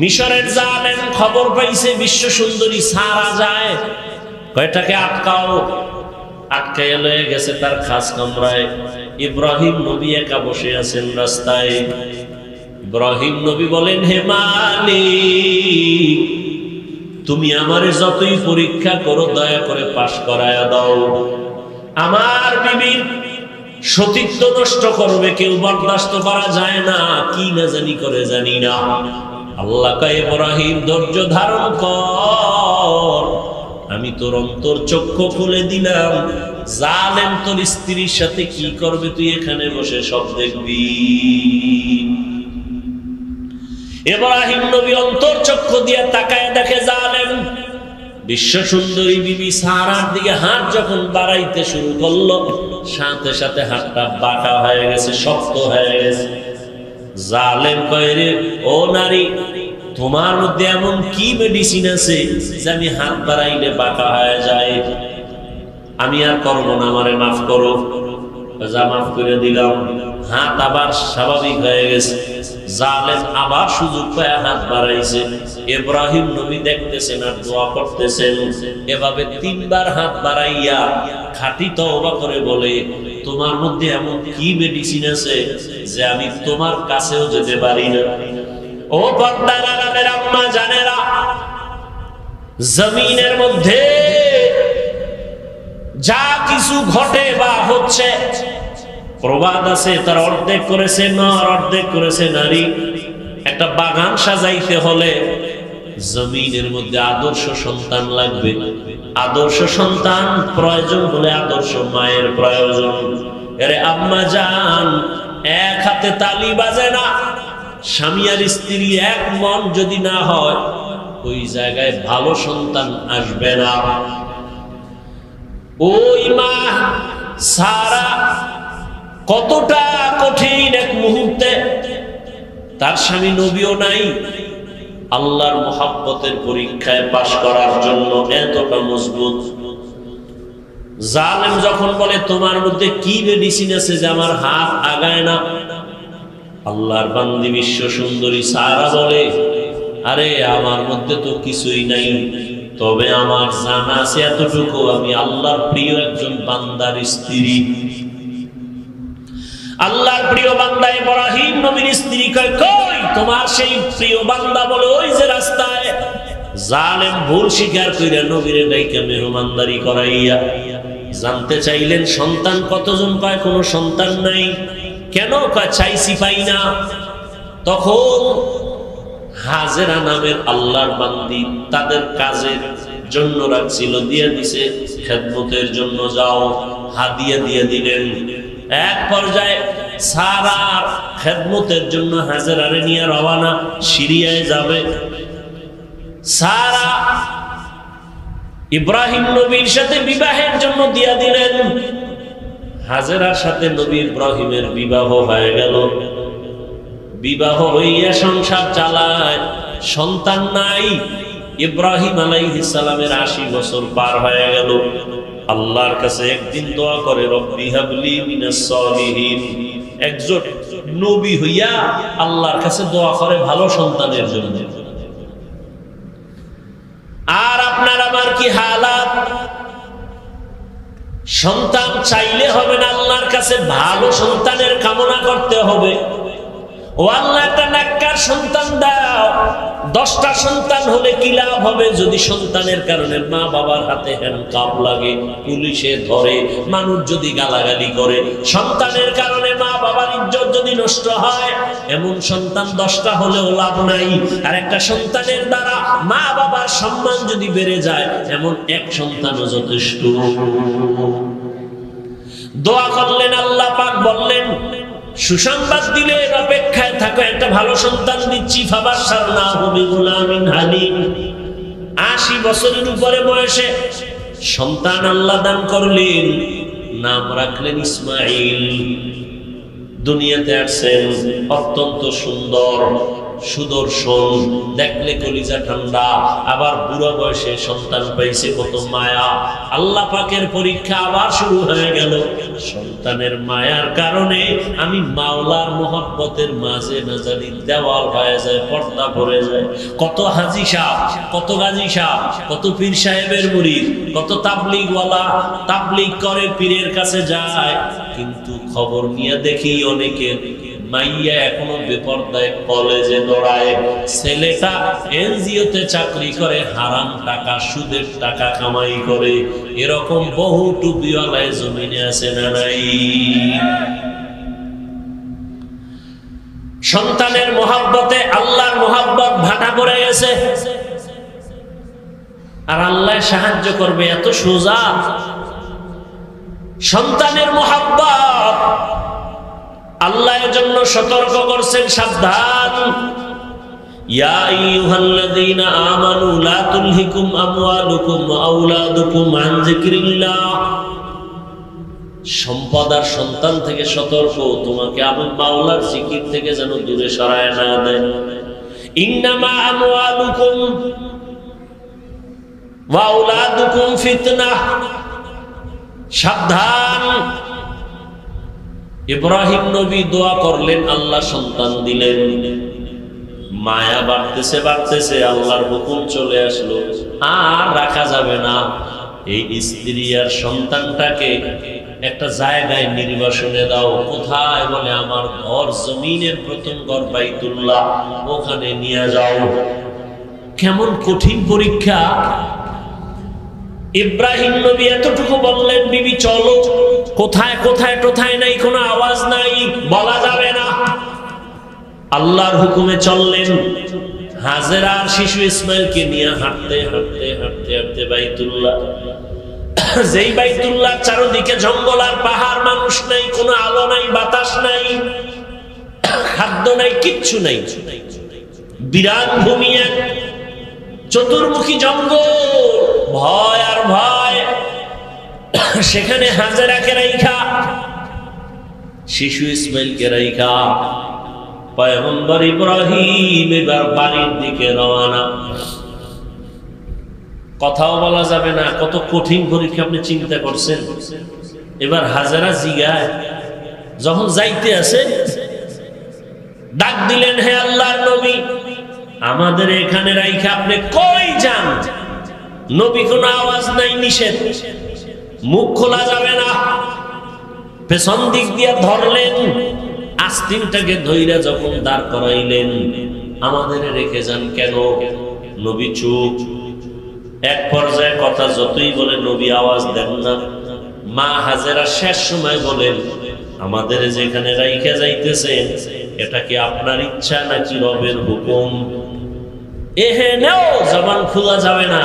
মিশরের জালেম খবর পাইছে বিশ্ব সুন্দরী সারা যায়, কয়টাকে আটকাও। আটকাইয়া লয়ে গেছে তার খাস কামরায়। ইব্রাহিম নবী একা বসে আছেন রাস্তায়। ইব্রাহিম নবী বলেন, হে মালিক, তুমি আমারে যতই পরীক্ষা করো দয়া করে পাশ করায়া দাও। আমার বিবির সতীত্ব নষ্ট করবে কেউ, বরদাস্ত করা যায় না। কি না জানি করে জানি না। আল্লাহ কয়, ইব্রাহিম ধৈর্য ধারণ কর, আমি তোর অন্তর চক্ষু খুলে দিলাম। জালেম তোর স্ত্রীর সাথে কি করবে তুই এখানে বসে সব দেখবি। ইব্রাহিম নবী অন্তর চক্ষু দিয়ে তাকায় দেখে জালেম বিশ্ব সুন্দরী বিবি সারার দিকে হাত যখন বাড়াইতে শুরু করলো, সাথে সাথে হাতটা বাঁকা হয়ে গেছে, শক্ত হয়ে গেছে। জালেম কয়, রে ও নারী, তোমার মধ্যে এমন কি মেডিসিন আছে যে আমি হাত বাড়াইলে বাঁকা হয়ে যায়? আমি আর করবো না, আমারে মাফ করো। যা মাফ করে দিলাম। হাত আবার স্বাভাবিক হয়ে গেছে। জালেম আবার সুযোগ পায় হাত বাড়াইছে। ইব্রাহিম নবী দেখতেছেন আর দোয়া করতেছেন। এভাবে 3 বার হাত বাড়াইয়া খাঁটি তওবা করে বলে, তোমার মধ্যে এমন কি মেডিসিন আছে যে আমি তোমার কাছেও যেতে পারি না? ও পর্দার আড়ালের আম্মা জানেরা, জমিনের মধ্যে যা কিছু ঘটে বা হচ্ছে, প্রবাদ আছে তার অর্ধেক করেছে নর, অর্ধেক করেছে নারী। একটা বাগান সাজাইতে হলে জমিনের মধ্যে আদর্শ সন্তান লাগবে। আদর্শ সন্তান প্রয়োজন হলে আদর্শ মায়ের প্রয়োজন। আরে আম্মা জান, এক হাতে তালি বাজে না। স্বামী আর স্ত্রী এক মন যদি না হয়, ওই জায়গায় ভালো সন্তান আসবে না। ওই মা সারা কতটা কঠিন এক মুহূর্তে, তার স্বামী নবীও নাই, আল্লাহর মুহাব্বতের পরীক্ষায় পাশ করার জন্য এতটা মজবুত। জালেম যখন বলে, তোমার মধ্যে কি মেডিসিন আছে যে আমার হাত আগায় না? আল্লাহর বান্দি বিশ্ব সুন্দরী সারা বলে, আরে আমার মধ্যে তো কিছুই নাই, তবে আমার জানা আছে এতটুকু, আমি আল্লাহর প্রিয় একজন বান্দার স্ত্রী। আল্লাহর প্রিয় বান্দা ইব্রাহিম নবীর স্ত্রী কয়, কই তোমার সেই প্রিয় বান্দা? বলে, ওই যে রাস্তায়। জালেম ভুল স্বীকার কইরা নবীরে ডাইকা মেহমানদারি করাইয়া জানতে চাইলেন সন্তান কতজন? কয় কোনো সন্তান নাই। কেন? কয় চাইছি পাই না। তখন হাজেরা নামের আল্লাহর বান্দি তাদের কাজের জন্য রাখছিল, দিয়ে দিছে খেদমতের জন্য, যাও হাদিয়া দিয়ে দিলেন। এক পর্যায়ে সারা খেদমতের জন্য হাজেরারে নিয়ে রওনা, সিরিয়ায় যাবে। সারা ইব্রাহিম নবীর সাথে বিবাহের জন্য দিয়া দিলেন। হাজেরার সাথে নবী ইব্রাহিমের বিবাহ হয়ে গেল। বিবাহ হইয়া সংসার চালায়, সন্তান নাই। ইব্রাহিম আলাইহিস সালামের 80 বছর পার হয়ে গেল। আল্লাহর কাছে একদিন দোয়া করে, রব্বি হাবলি মিনাস সালিহিন। একজন নবী হইয়া আল্লাহর কাছে দোয়া করে ভালো সন্তানের জন্য। আর আপনার আমার কি হালাত? সন্তান চাইলে হবে না, আল্লাহর কাছে ভালো সন্তানের কামনা করতে হবে। ও আল্লাহ, একটা নাক্কার সন্তান দাও। 10টা সন্তান হলে কি লাভ হবে যদি সন্তানের কারণে মা বাবার হাতে হ্যান্ডকাপ লাগে, পুলিশে ধরে, মানুষ যদি গালাগালি করে, সন্তানের কারণে মা বাবার ইজ্জত যদি নষ্ট হয়, এমন সন্তান 10টা হলেও লাভ নাই। আর একটা সন্তানের দ্বারা মা বাবার সম্মান যদি বেড়ে যায়, এমন এক সন্তানও যথেষ্ট। দোয়া করলেন, আল্লাহ পাক বললেন, সুসংবাদ দিলেন অপেক্ষায় থাকো, একটা ভালো সন্তান দিচ্ছি। ফাবাশশারনাহু বিগুলামিন হালিম। ৮০ বছরের উপরে বয়সে সন্তান আল্লাহ দান করলেন, নাম রাখলেন ইসমাঈল। দুনিয়াতে আসছেন অত্যন্ত সুন্দর সুদর্শন, দেখলে কলিজা ঠান্ডা, আবার বুড়া বয়সে সন্তান পাইছে, কত মায়া। আল্লাহ পাকের পরীক্ষা আবার শুরু হয়ে গেল। সন্তানের মায়ার কারণে আমি মাওলার মোহাব্বতের মাঝে না জানি দেওয়াল হয়ে যায়, পর্দা পড়ে যায়। কত হাজি সাহেব, কত গাজী সাহেব, কত পীর সাহেবের মুরিদ, কত তাবলীগওয়ালা তাবলীগ করে পীরের কাছে যায়, কিন্তু খবর নিয়ে দেখি অনেকের মাইয়া এখনো বেপরদায় কলেজে দৌড়ায়, ছেলেটা এনজিওতে চাকরি করে, হারাম টাকা সুদের টাকা কামাই করে। এরকম বহু টুপিওয়ালায় জমিনে আছে না নাই? সন্তানের মোহাব্বতে আল্লাহর মোহাব্বত ভাটা পড়ে গেছে, আর আল্লাহ সাহায্য করবে এত সোজা। সন্তানের মোহাব্বত আল্লাহর জন্য সতর্ক করছেন, সাবধান। ইয়া আইয়ুহাল্লাযীনা আমানু লা তুলহিকুম আমওয়ালুকুম ওয়া আওলাদুকুম আন যিকরিল্লাহ। সম্পদ আর সন্তান থেকে সতর্ক, তোমাকে আমি মাওলার জিকির থেকে যেন দূরে সরায় না দেয়। ইন্নামা আমওয়ালুকুম ওয়া আওলাদুকুম ফিতনাহ। সাবধান। ইব্রাহিম নবী দোয়া করলেন, আল্লাহ সন্তান দিলেন, মায়া বাড়তেছে বাড়তেছে, আল্লাহর হুকুম চলে আসলো, আর রাখা যাবে না। এই স্ত্রী আর সন্তানটাকে একটা জায়গায় নির্বাসনে দাও। কোথায়? বলে আমার ঘর, জমিনের প্রথম ঘর বাইতুল্লাহ, ওখানে নিয়ে যাও। কেমন কঠিন পরীক্ষা! ইব্রাহিম নবী এতটুকু বললেন, বিবি চলো। কোথায় কোথায় কোথায় নাই, কোনো আওয়াজ নাই, বলা যাবে না। আল্লাহর হুকুমে চললেন। হাজেরা আর শিশু ইসমাইলকে নিয়ে হাঁটতে হাঁটতে হাঁটতে হাঁটতে বাইতুল্লাহ, যেই বাইতুল্লাহ চারদিকে জঙ্গল আর পাহাড়, মানুষ নাই, কোনো আলো নাই, বাতাস নাই, খাদ্য নাই, কিচ্ছু নাই, বিরাট ভূমি, চতুর্মুখী জঙ্গল, ভয় আর ভয়। সেখানে হাজেরাকে রাইখা, শিশু ইসমাইলকে রাইখা পয়গম্বর ইব্রাহিম এবার বাড়ির দিকে রওনা। কথাও বলা যাবে না, কত কঠিন পরীক্ষা আপনি চিন্তা করছেন। এবার হাজেরা জিগায়, যখন যাইতে আছে ডাক দিলেন, হে আল্লাহর নবী, আমাদের এখানে রাইখা আপনি কই যান? নবী কোনো আওয়াজ নাই, নিষেধ, মুখ খোলা যাবে না। পেছন দিক দিয়ে ধরলেন, আস্তিনটাকে ধইরা যখন দাঁড় করাইলেন, আমাদের রেখে যান কেন? নবী চুপ। এক পর্যায়ে কথা যতই বলে নবী আওয়াজ দেন না। মা হাজেরা শেষ সময় বলেন, আমাদের যেখানে রাইখা যাইতেছেন, এটা কি আপনার ইচ্ছা নাকি রবের হুকুম? এহে নেও, জবান খোলা যাবে না।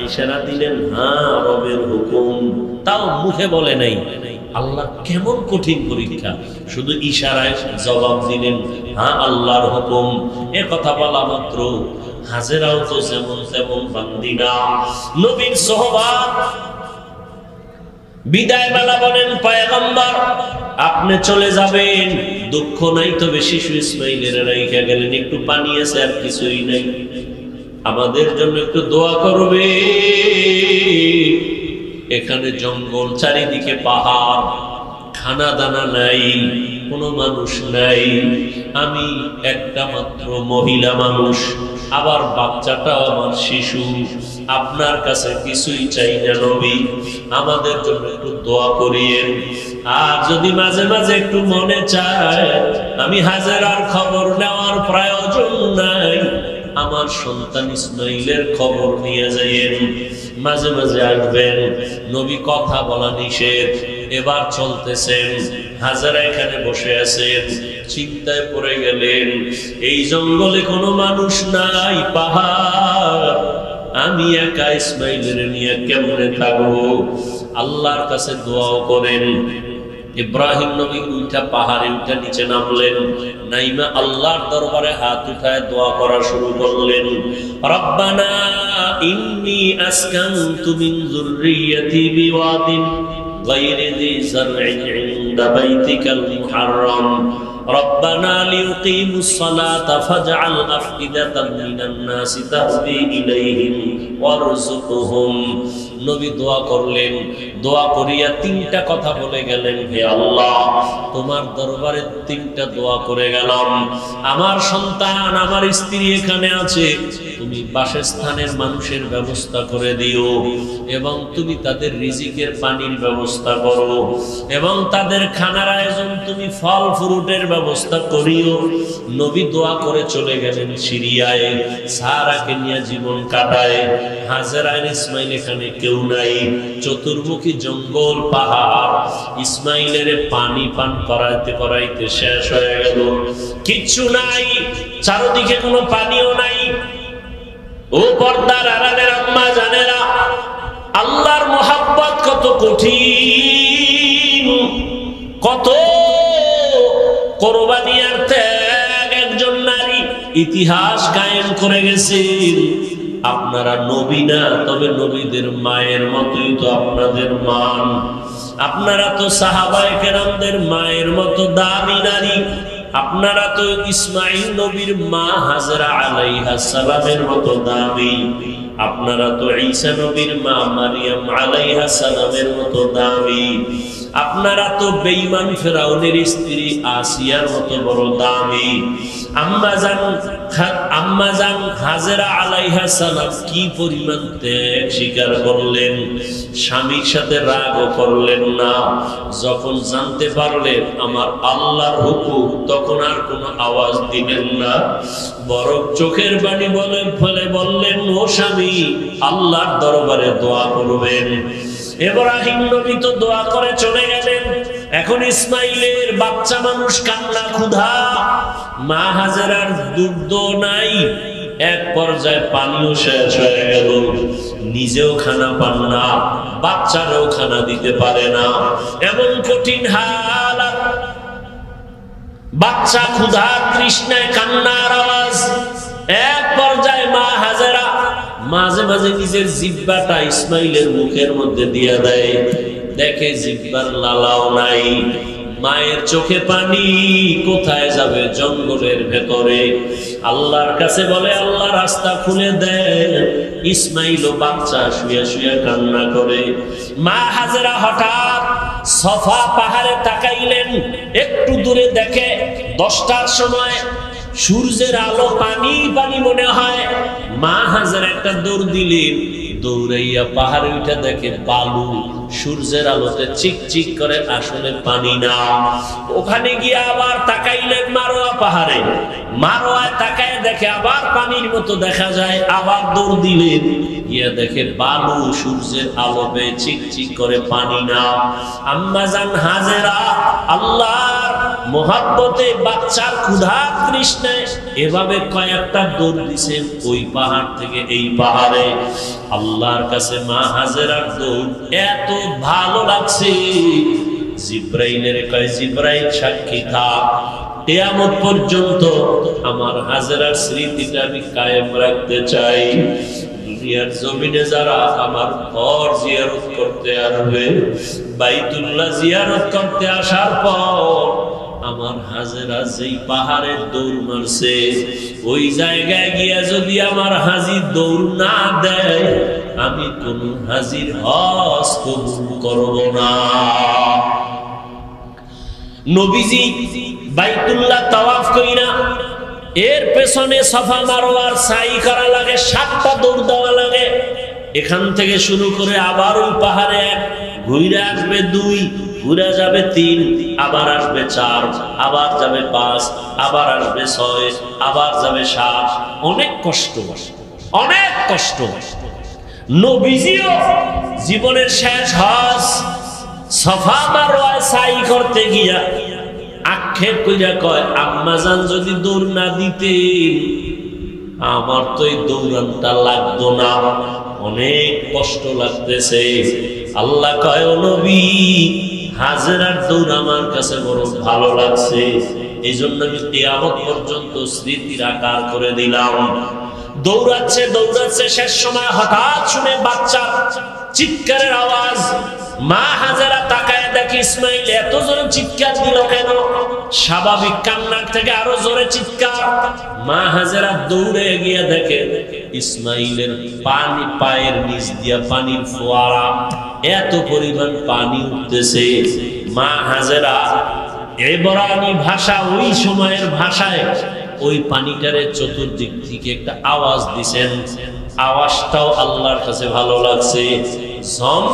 ইশারা দিলেন, হ্যাঁ রবের হুকুম, তাও মুখে বলে নাই। আল্লাহ কেমন কঠিন পরীক্ষা! শুধু ইশারায় জবাব দিলেন, হ্যাঁ আল্লাহর হুকুম। এ কথা বলা মাত্র হাজেরাও তো যেমন তেমন বান্দি না, নবীর সোহবাত। বিদায় বেলা বলেন, পয়গম্বর আপনি চলে যাবেন, দুঃখ নাই তবে শিশু ইসমাইলের রাইখা গেলেন, একটু পানি আছে আর কিছুই নাই, আমাদের জন্য একটু দোয়া করবে। এখানে জঙ্গল, চারিদিকে পাহাড়, খানা দানা নাই, কোনো মানুষ নাই, আমি একটা মাত্র মহিলা মানুষ, আবার বাচ্চাটাও আমার শিশু, আপনার কাছে কিছুই চাই না নবী, আমাদের জন্য একটু দোয়া করিয়েন। আর যদি মাঝে মাঝে একটু মনে চায় আমি হাজেরার খবর নেওয়ার প্রয়োজন নাই, আমার সন্তান ইসমাইলের খবর নিয়ে যাইয়েন, মাঝে মাঝে আসবেন। নবী কথা বলা নিষেধ। এবার চলতেছেন, হাজেরা এখানে বসে আছেন, চিন্তায় পড়ে গেলেন, এই জঙ্গলে কোনো মানুষ নাই, পাহাড়, আমি একা ইসমাইলের নিয়ে কেমনে থাকবো? আল্লাহর কাছে দোয়াও করেন, ইব্রাহিম নবী উঠা পাহাড়ে উঠা নিচে নামলেন, নাইমা আল্লাহর দরবারে হাত উঠায় দোয়া করা শুরু করলেন। রব্বানা ইন্নী আসকানতু মিন যুররিয়্যাতি বিওয়াদিন গায়রি যি যার'ইন ইনদা বাইতিকাল মুহাররাম রব্বানা লিয়ুকিমুস সালাতা ফাজআল আফইদাতাম মিনান নাসি তাহদি ইলাইহিম ওয়ারযুকহুম। নবী দোয়া করলেন, দোয়া করিয়া তিনটা কথা বলে গেলেন, হে আল্লাহ, তোমার দরবারে তিনটা দোয়া করে গেলাম। আমার সন্তান, আমার স্ত্রী এখানে আছে, তুমি বাসস্থানের মানুষের ব্যবস্থা করে দিও, এবং তুমি তাদের রিজিকের পানির ব্যবস্থা করো, এবং তাদের খানার আয়োজন তুমি ফল ফ্রুটের ব্যবস্থা করিও। নবী দোয়া করে চলে গেলেন সিরিয়ায়, সারাকে নিয়ে জীবন কাটায়। হাজেরা আর ইসমাইল এখানে কেউ নাই, চতুর্মুখী জঙ্গল পাহাড়। ইসমাইলের পানি পান করাইতে করাইতে শেষ হয়ে গেল, কিচ্ছু নাই, চারদিকে কোনো পানিও নাই। ও পর্দার আড়ালের আম্মা জানেরা, আল্লাহর মোহাব্বত কত কঠিন, কত কোরবানি আর ত্যাগ একজন নারী ইতিহাস কায়েম করে গেছেন। আপনারা নবী না, তবে নবীদের মায়ের মতোই তো আপনাদের মান। আপনারা তো সাহাবায়ে কেরামদের মায়ের মতো দামি নারী। আপনারা তো ইসমাইল নবীর মা হাজরা আলাইহিস সালামের মতো দামি। আপনারা তো ঈসা নবীর মা মারিয়াম আলাইহিস সালামের মতো দামি। আপনারা তো বেঈমান ফেরাউনের স্ত্রী আসিয়ার মতো বড় দামি। আম্মা জান হাজরা আলাইহিস সালাম কি পরিমাণ ত্যাগ স্বীকার করলেন, স্বামীর সাথে রাগও করলেন না। যখন জানতে পারলেন আমার আল্লাহর হুকুম, তখন আর কোনো আওয়াজ দিলেন না, বরং চোখের বাণী বলে বললেন, ও স্বামী, আল্লাহর দরবারে দোয়া করবেন। ইব্রাহিম নবী তো দোয়া করে চলে গেলেন। এখন ইসমাইলের বাচ্চা মানুষ কান্না ক্ষুধা, মা হাজেরার দুধ নাই, এক পর্যায়ে পানিও শেষ হয়ে গেল, নিজেও খানা পান না, বাচ্চারও খানা দিতে পারে না, এমন কঠিন হাল। বাচ্চা ক্ষুধা তৃষ্ণায় কান্নার আওয়াজ। এক পর্যায়ে মা হাজেরা মাঝে মাঝে নিজের জিহ্বাটা ইসমাইলের মুখের মধ্যে দিয়ে দেয়, দেখে জিহ্বার লালাও নাই। মায়ের চোখে পানি, কোথায় যাবে? জঙ্গলের ভেতরে। আল্লাহর কাছে বলে, আল্লাহ রাস্তা খুলে দেন। ইসমাইল ও বাচ্চা শুয়ে শুয়ে কান্না করে। মা হাজেরা হঠাৎ সফা পাহাড়ে তাকাইলেন, একটু দূরে দেখে 10টার সময় সূর্যের আলো, পানি পানি মনে হয়। মা হাজেরা একটা দৌড় দিলেন, দৌড়াইয়া পাহাড়ে উঠে দেখে বালু, সূর্যের আলোতে চিকচিক করে, আসলে পানি না। ওখানে গিয়ে আবার তাকাইলেন মারোয়া পাহাড়ে, মারোয়ায় তাকায় দেখে আবার পানির মতো দেখা যায়, আবার দৌড় দিলেন, গিয়ে দেখে বালু, সূর্যের আলো পেয়ে চিকচিক করে, পানি না। আম্মা জান হাজেরা আল্লাহর মোহাব্বতে, বাচ্চার ক্ষুধা তৃষ্ণায় এভাবে কয়েকটা দৌড় দিছেন, ওই পাহাড় থেকে এই পাহাড়ে। আল্লাহর কাছে মা হাজেরার দৌড় এত ভালো লাগছে, জিব্রাইলের কয়, জিব্রাইল সাক্ষী থাক, কিয়ামত পর্যন্ত আমার হাজেরার স্মৃতিটা আমি কায়েম রাখতে চাই। দুনিয়ার জমিনে যারা আমার ঘর জিয়ারত করতে আসবে, বাইতুল্লাহ জিয়ারত করতে আসার পর আমার হাজেরা যেই পাহাড়ের দৌড় মারছে, ওই জায়গায় গিয়া যদি আমার হাজির দৌড় না দেয়, আমি কোন হাজির হজ কবুল করব না। নবীজি বাইতুল্লাহ তাওয়াফ কইরা এর পেছনে সাফা মারওয়ার সাই করা লাগে, 7টা দৌড় দেওয়া লাগে। এখান থেকে শুরু করে আবার ওই পাহাড়ে ঘুরে আসবে 2, ঘুরে যাবে 3, আবার আসবে 4, আবার যাবে 5, আবার আসবে 6, আবার যাবে 7। অনেক কষ্ট, অনেক কষ্ট। নবীজিও জীবনের শেষ হজ সাফা মারওয়ায় সাই করতে গিয়া আক্ষেপ কইরা কয়, আম্মা জান যদি দৌড় না দিতেন, আমার তো এই দৌড়ানটা লাগতো না, অনেক কষ্ট লাগতেছে। আল্লাহ কয়, ও নবী, হাজেরার দৌড় আমার কাছে বড় ভালো লাগছে, এই জন্য আমি কিয়ামত পর্যন্ত স্মৃতির আকার করে দিলাম। দৌড়াচ্ছে দৌড়াচ্ছে, শেষ সময় হঠাৎ শুনে বাচ্চার চিৎকারের আওয়াজ। মা হাজেরা তাকায় দেখে ইসমাইল এত জোরে চিৎকার দিল কেন? স্বাভাবিক কান্নার থেকে আরো জোরে চিৎকার। মা হাজেরা দৌড়ে গিয়ে দেখে ইসমাইলের পানি, পায়ের নিচ দিয়া পানির ফোয়ারা, এত পরিমাণ পানি উঠতেছে। মা হাজেরা ইব্রানি ভাষা, ওই সময়ের ভাষায় ওই পানিটারে চতুর্দিক থেকে একটা আওয়াজ দিছেন। আওয়াজটাও আল্লাহর কাছে ভালো লাগছে, ঝম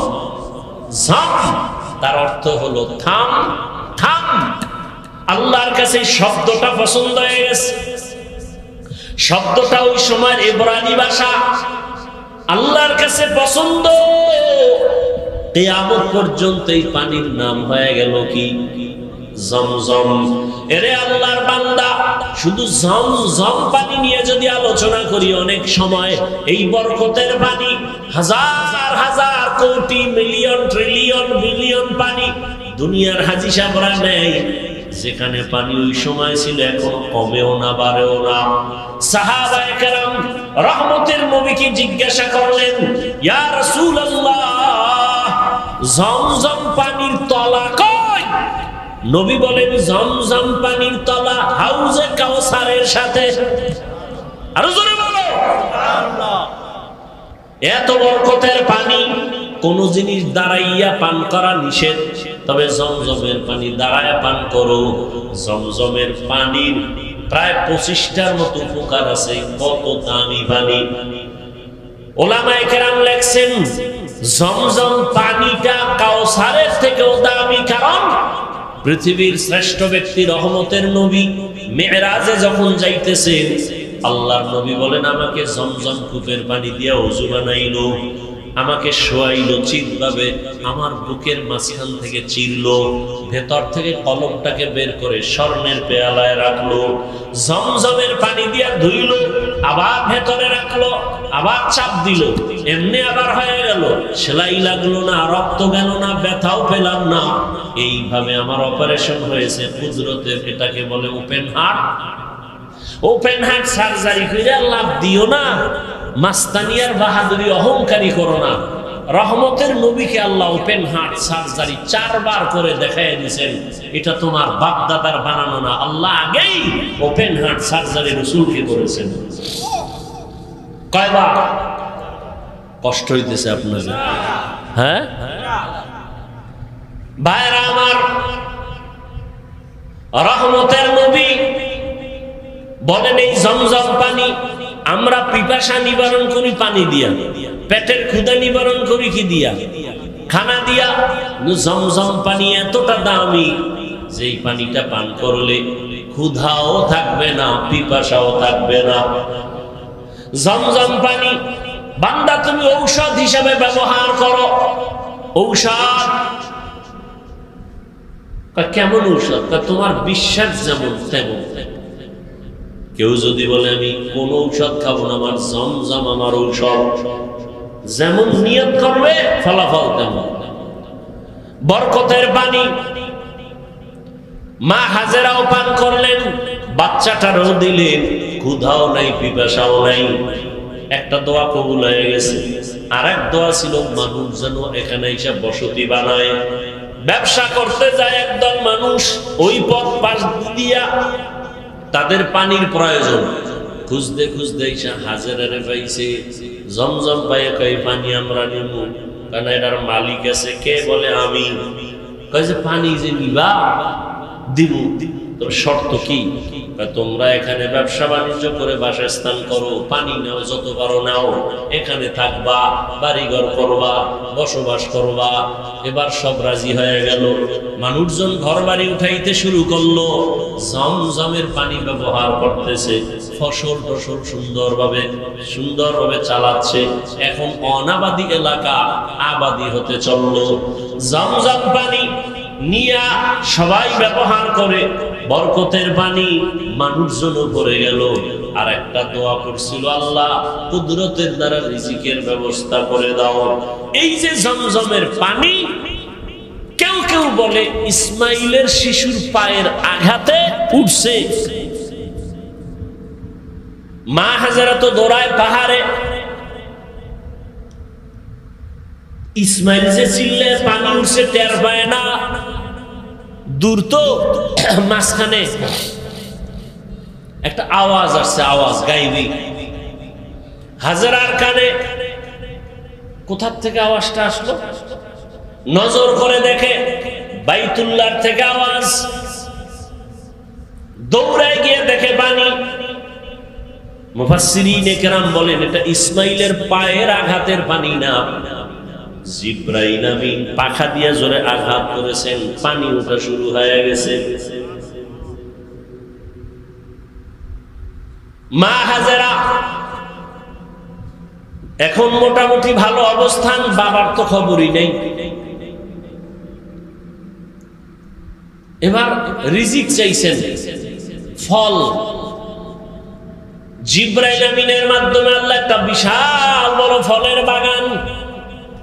ঝম, তার অর্থ হলো থাম থাম। আল্লাহর কাছে শব্দটা পছন্দ হয়ে গেছে। শব্দটা ওই সময় ইব্রানি ভাষা, আল্লাহর কাছে পছন্দ। কিয়ামত পর্যন্ত এই পানির নাম হয়ে গেল কি? জমজম। এরে আল্লাহর বান্দা, শুধু জমজম পানি নিয়ে যদি আলোচনা করি, অনেক সময় এই বরকতের পানি হাজার হাজার কোটি মিলিয়ন ট্রিলিয়ন বিলিয়ন পানি দুনিয়ার হাজি সাহেবরা নেই। যেখানে পানি ওই সময় ছিল এখন কমেও না বাড়েও না। সাহাবায়ে কেরাম রহমতের নবীকে জিজ্ঞাসা করলেন, ইয়া রাসূলুল্লাহ, জমজম পানির তলা কই? নবী বলেন, জমজম পানির তলা হাউজে কাউসারের সাথে। আরো জোরে বলো সুবহানাল্লাহ। এত বরকতের পানি কোন জিনিস দাঁড়াইয়া পান করা নিষেধ, তবে জমজমের পানি দাঁড়ায় পান করো। জমজমের পানির প্রায় 25টার মতো উপকার আছে। কত দামি পানি! ওলামায়ে কেরাম লেখছেন, জমজম পানিটা কাউসারের থেকেও দামি, কারণ পৃথিবীর শ্রেষ্ঠ ব্যক্তি রহমতের নবী মেরাজে যখন যাইতেছেন, আল্লাহর নবী বলেন, আমাকে জমজম কূপের পানি দিয়া ওযু বানাইলো, আমাকে শোয়াইলো চিৎভাবে, আমার বুকের মাঝখান থেকে চিরলো, ভেতর থেকে কলমটাকে বের করে স্বর্ণের পেয়ালায় রাখলো, জমজমের পানি দিয়া ধুইলো, আবার ভেতরে রাখলো, আবার চাপ দিল, এমনি আবার হয়ে গেল, সেলাই লাগলো না, রক্ত গেল না, ব্যথাও পেলাম না। এইভাবে আমার অপারেশন হয়েছে কুদরতের। এটাকে বলে open heart. Open heart surgery করে লাভ দিও না, মাস্তানিয়ার বাহাদুরি অহংকারী করো না। রহমতের নবীকে আল্লাহ ওপেন হার্ট সার্জারি 4 বার করে দেখায় দিয়েছেন। এটা তোমার বাপ দাদার বানানো না, আল্লাহ আগেই ওপেন হার্ট সার্জারি রাসূলকে করেছেন। কয়বার? কষ্ট হইতেছে আপনাদের? হ্যাঁ ভাইরা আমার, রহমতের নবী বলেন, এই জমজম পানি আমরা পিপাসা নিবারণ করি পানি দিয়া, পেটের ক্ষুধা নিবারণ করি কি দিয়া? খানা দিয়া। জমজম পানি এতটা দামি যে এই পানিটা পান করলে ক্ষুধাও থাকবে না, পিপাসাও থাকবে না। জমজম পানি বান্দা তুমি ঔষধ হিসাবে ব্যবহার করো। ঔষধ কেমন ঔষধ? তোমার বিশ্বাস যেমন তেমন। কেউ যদি বলে আমি কোন ঔষধ খাবো না, আমার জমজম আমার ঔষধ, যেমন নিয়ত করবে ফলাফল তেমন। বরকতের পানি মা হাজেরাও পান করলেন, বাচ্চাটারও দিলেন, ক্ষুধাও নাই, পিপাসাও নাই। একটা দোয়া কবুল হয়ে গেছে। আর এক দোয়া ছিল, মানুষ যেন এখানে এসে বসতি বানায়। ব্যবসা করতে যায় একদল মানুষ, ওই পথ পাশ দিয়া তাদের পানির প্রয়োজন, খুঁজতে খুঁজতে এসে হাজেরারে পাইছে। জমজম পাইয়ে কই পানি আমরা নিব, কারণ এটার মালিক আছে। কে? বলে আমি। কয় যে পানি যে নিবা দিব, তোর শর্ত কি? তোমরা এখানে ব্যবসা বাণিজ্য করে বাসস্থান করো, পানি নাও, যত পারো নাও, এখানে থাকবা, বাড়িঘর করবা, বসবাস করবা। এবার সব রাজি হয়ে গেল। মানুষজন ঘর বাড়ি উঠাইতে শুরু করলো, জমজমের পানি ব্যবহার করতেছে, ফসল টসল সুন্দরভাবে চালাচ্ছে। এখন অনাবাদী এলাকা আবাদী হতে চললো। জমজম পানি নিয়া সবাই ব্যবহার করে, বরকতের পানি মানুষজন পড়ে গেল। আর একটা দোয়া করছিল, আল্লাহ কুদরতের দ্বারা রিজিকের ব্যবস্থা করে দাও। এই যে জমজমের পানি, কেউ কেউ বলে ইসমাইলের শিশুর পায়ের আঘাতে উঠছে। মা হাজেরা তো দৌড়ায় পাহাড়ে, ইসমাইল যে চিল্লে পানি উঠছে টের পায় না, দূর তো মাঝখানে একটা আওয়াজ আসছে, আওয়াজ গাইবি। হাজেরার কানে কোথার থেকে আওয়াজটা আসলো, নজর করে দেখে বাইতুল্লাহর থেকে আওয়াজ, দৌড়ায় গিয়ে দেখে পানি। মুফাসসিরিনে কেরাম বলেন এটা ইসমাইলের পায়ের আঘাতের পানি না, জিবরাইল আমিন পাখা দিয়ে জোরে আঘাত করেছেন, পানি ওঠা শুরু হয়ে গেছে। মা হাজেরা এখন মোটামুটি ভালো অবস্থান, বাবার তো খবরই নেই। এবার রিজিক চাইছেন, ফল। জিবরাইল আমিনের মাধ্যমে আল্লাহ একটা বিশাল বড় ফলের বাগান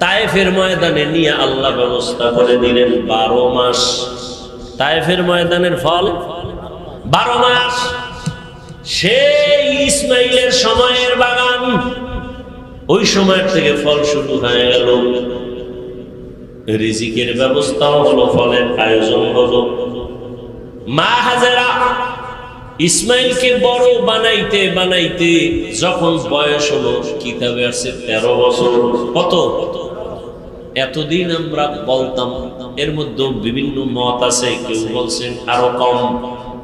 তায়েফের ময়দানে নিয়ে আল্লাহ ব্যবস্থা করে দিলেন। 12 মাস তায়েফের ময়দানের ফল, 12 মাস। সেই ইসমাইলের সময়ের বাগান, ওই সময়ের থেকে ফল শুরু হয়ে গেল। রিজিকের ব্যবস্থাও হলো, ফলের আয়োজন হলো। মা হাজেরা ইসমাইলকে বড় বানাইতে বানাইতে যখন বয়স হলো, কিতাবে আছে 13 বছর। কত? এতদিন আমরা বলতাম, এর মধ্যে বিভিন্ন মত আছে, কেউ বলছেন আরো কম,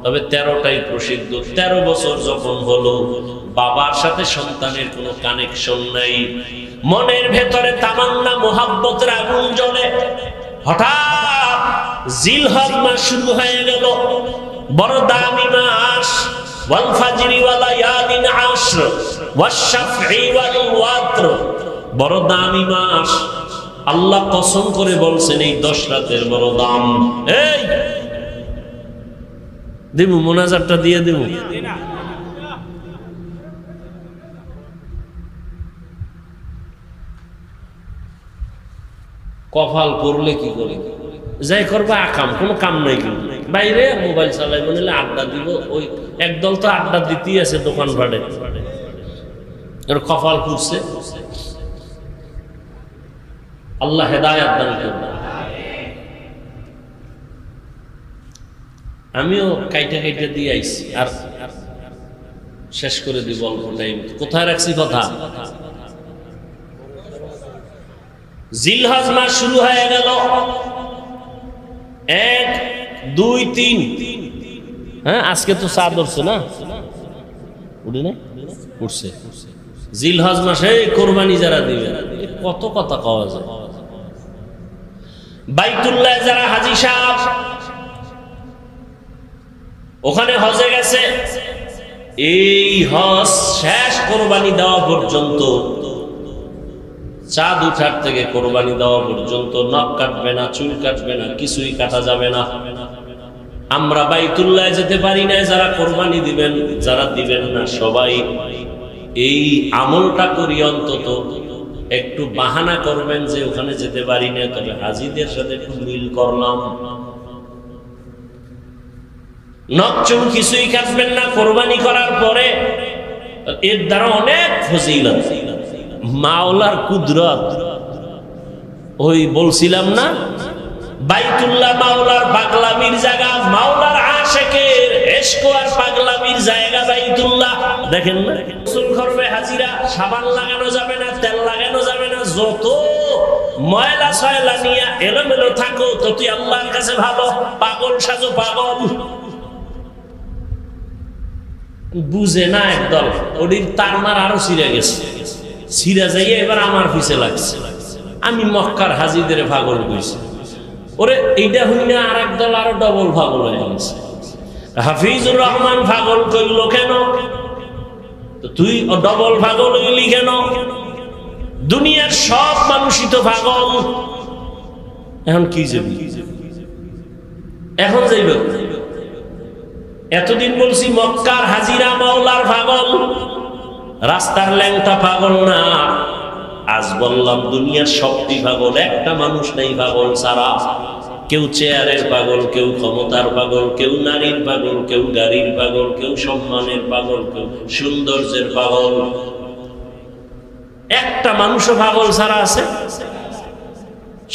তবে 13টাই প্রসিদ্ধ। 13 বছর যখন হলো, বাবার সাথে সন্তানের কোনো কানেকশন নাই, মনের ভেতরে তামান্না মোহাব্বতের আগুন জ্বলে। হঠাৎ জিলহজ মাস শুরু হয়ে গেল, বড় দামি মাস। ওয়াল ফাজরি ওয়া লায়ালিন আশর ওয়াশ শাফঈ ওয়াল ওয়াতর, বড় দামি মাস। আল্লাহ কসম করে বলছেন এই 10 রাতের বড় দাম। এই দেবো মোনাজাতটা দিয়ে দেবো। কপাল করলে কি করে যাই করবে, আকাম কোনো কাম নাই, কিন্তু বাইরে মোবাইল চালাইব, নিলে আড্ডা দিব। ওই একদল তো আড্ডা দিতেই আছে দোকান ভাড়ে, কপাল করছে। আল্লাহ হেদায়েত দান করবে। আমিও কাইটা কাইটা দিয়ে আইছি, আর শেষ করে দিব অল্প টাইম। কোথায় রাখছি কথা? জিলহজ মাস শুরু হয়ে গেল, 1, 2, 3। হ্যাঁ, আজকে তো চাঁদ উঠছে না, উঠে না, উঠছে। জিলহজ মাসে কোরবানি যারা দিবে, কত কথা কওয়া যায়। বাইতুল্লাহ যারা হাজী সাহেব ওখানে হজে গেছে, এই হজ শেষ কোরবানি দেওয়া পর্যন্ত, চাঁদ উঠার থেকে কোরবানি দেওয়া পর্যন্ত নখ কাটবে না, চুল কাটবে না, কিছুই কাটা যাবে না। আমরা বাইতুল্লাহ যেতে পারি না, যারা কোরবানি দিবেন, যারা দিবেন না সবাই এই আমলটা করি, অন্তত একটু বাহানা করবেন যে ওখানে যেতে পারি না, তবে হাজীদের সাথে একটু মিল করলাম। নখ চুল কিছুই কাটবেন না কোরবানি করার পরে, এর দ্বারা অনেক ফজিলত। মাওলার কুদরত, ওই বলছিলাম না, বাইতুল্লাহ মাওলার পাগলামির জায়গা, মাওলার আশিকের ইশক আর পাগলামির জায়গা বাইতুল্লাহ। দেখেন না, গোসল করবে হাজিরা, সাবান লাগানো যাবে না, তেল লাগানো যাবে না। যত ময়লা সয়লা নিয়ে এলোমেলো থাকো, ততই আল্লাহর কাছে ভালো। পাগল সাজো, পাগল। বুঝে না একদল, ওটির তার মার আরো ছিঁড়ে গেছে, ছিঁড়ে যাইয়ে এবার আমার পিছে লাগছে। আমি মক্কার হাজিদের পাগল কইছি, ওরে এইটা হই না, আর একদল আরো ডবল পাগল হয়ে গেছে। হাফিজুর রহমান পাগল কইল কেন? তুই ডবল পাগল হইলি কেন? দুনিয়ার সব মানুষই তো পাগল। এখন কি যাবি? এখন যাইব? এতদিন বলছি মক্কার হাজিরা মাওলার পাগল, রাস্তার ল্যাংটা পাগল না। আজ বললাম দুনিয়ার সবটি পাগল, একটা মানুষ নেই পাগল ছাড়া। কেউ চেয়ারের পাগল, কেউ ক্ষমতার পাগল, কেউ নারীর পাগল, কেউ গাড়ির পাগল, কেউ সম্মানের পাগল, কেউ সৌন্দর্যের পাগল। একটা মানুষও পাগল ছাড়া আছে?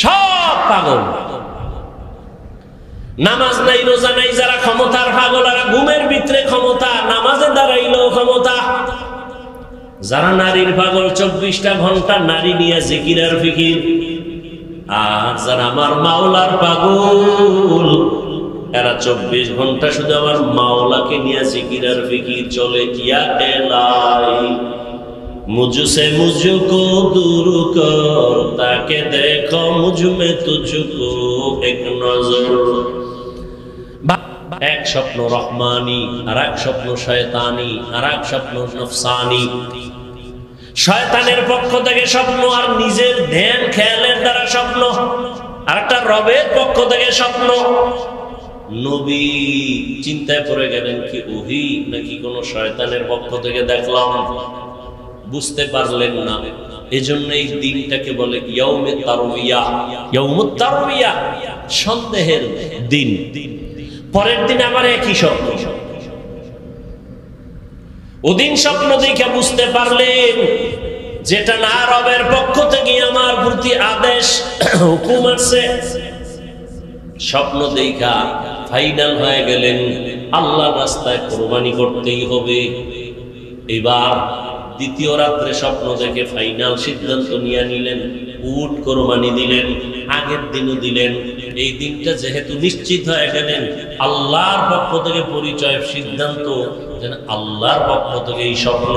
সব পাগল। নামাজ নাই, রোজা নাই, যারা ক্ষমতার পাগল, আর ঘুমের ভিতরে ক্ষমতা, নামাজে দাঁড়াইলেও ক্ষমতা। যারা নারীর পাগল, 24টা ঘন্টা নারী নিয়ে জিকির আর ফিকির। আর যারা আমার মাওলার পাগল, এরা 24 ঘন্টা শুধু আমার মাওলাকে নিয়ে জিকির আর ফিকির চলে। ইয়া এলাই मुझसे मुझको दूर कर ताके देखो मुझ में तुझको एक नजर। এক স্বপ্ন রহমানি, আর এক স্বপ্ন শয়তানি, আর এক স্বপ্ন নফসানি। শয়তানের পক্ষ থেকে স্বপ্ন, আর নিজের ধ্যান খেয়ালের দ্বারা স্বপ্ন। আর একটা রবের পক্ষ থেকে স্বপ্ন। নবী চিন্তায় পড়ে গেলেন, কি ওহী নাকি কোন শয়তানের পক্ষ থেকে দেখলাম। বুঝতে পারলেন না, এজন্য এই দিনটাকে বলে ইয়াউমে তারবিয়াহ। ইয়াউমুত তারবিয়াহ, সন্দেহের দিন। পরের দিন আবার একই স্বপ্ন। ওদিন স্বপ্ন দেখে বুঝতে পারলেন যেটা না রবের পক্ষ থেকে আমার প্রতি আদেশ হুকুম আছে। স্বপ্ন দেখা ফাইনাল হয়ে গেলেন, আল্লাহর রাস্তায় কুরবানি করতেই হবে। এবার দ্বিতীয় রাত্রে স্বপ্ন দেখে ফাইনাল সিদ্ধান্ত নিয়ে নিলেন, উট কোরবানি দিলেন। আগের দিনও দিলেন। এই দিনটা যেহেতু নিশ্চিত হয়ে গেলেন, আল্লাহর পক্ষ থেকে পরিচয়, সিদ্ধান্ত যেন আল্লাহর পক্ষ থেকে এই স্বপ্ন।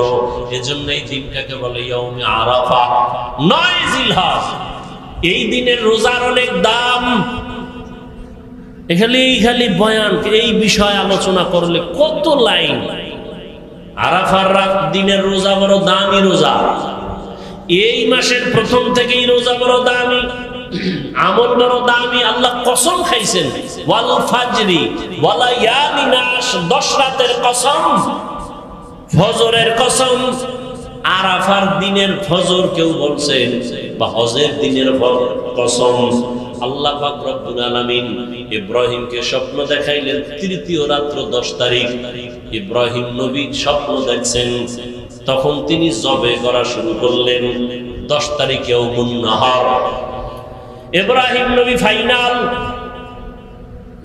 এজন্য এই দিনটাকে বলে ইয়াউমে আরাফা, 9 জিলহজ। এই দিনের রোজার অনেক দাম। খালি বয়ান, এই বিষয়ে আলোচনা করলে কত লাইন। আরাফার রাত দিনের রোজা বড় দামি রোজা। এই মাসের প্রথম থেকেই রোজা বড় দামি, আমল বড় দামি। আল্লাহ কসম খাইছেন, ওয়াল ফাজরি ওয়া লায়ালিন আশর, 10 রাতের কসম, ফজরের কসম। আরাফার দিনের ফজর কেউ বলছেন, বা হজের দিনের কসম। আল্লাহ পাক রব্বুল আলামিন ইব্রাহিমকে স্বপ্ন দেখাইলেন তৃতীয় রাত্র 10 তারিখ। ইব্রাহিম নবী স্বপ্ন দেখছেন, তখন তিনি জবে করা শুরু করলেন 10 তারিখে ইয়াউমুন নাহার। ইব্রাহিম নবী ফাইনাল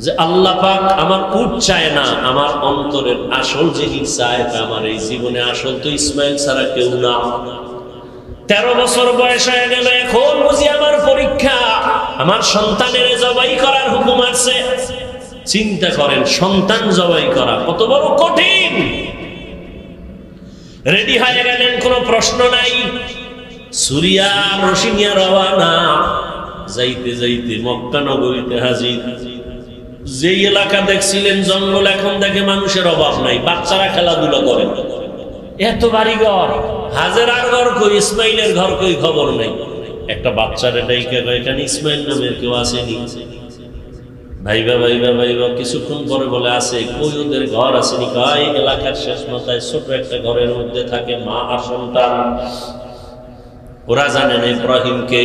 যে আল্লাহ পাক আমার উট চায় না, আমার অন্তরের আসল জিনিস চায়। আমার এই জীবনে আসল তো ইসমাইল ছাড়া কেউ না। 13 বছর বয়স হয়ে গেল, এখন বুঝি আমার পরীক্ষা, আমার সন্তানের জবাই করার হুকুম আছে। চিন্তা করেন, সন্তান জবাই করা কত বড় কঠিন। রেডি হয়ে গেলেন, কোনো প্রশ্ন নাই। সুরিয়া রশিনিয়া রওয়ানা। যাইতে যাইতে মক্কা নগরীতে হাজির। যেই এলাকা দেখছিলেন জঙ্গল, এখন দেখে মানুষের অভাব নাই, বাচ্চারা খেলাধুলা করে। এত বাড়িঘর, হাজেরার ঘর কই, ইসমাইলের ঘর কই, খবর নেই। একটা বাচ্চারে ডাইকা কয়, এখানে ইসমাইল নামের কেউ আসেনি? ভাইবা ভাইবা ভাইবা, কিছুক্ষণ পরে বলে আছে। কই ওদের ঘর আসেনি? কয় এলাকার শেষ মাথায় ছোট একটা ঘরের মধ্যে থাকে মা আর সন্তান। ওরা জানেন ইব্রাহিমকে।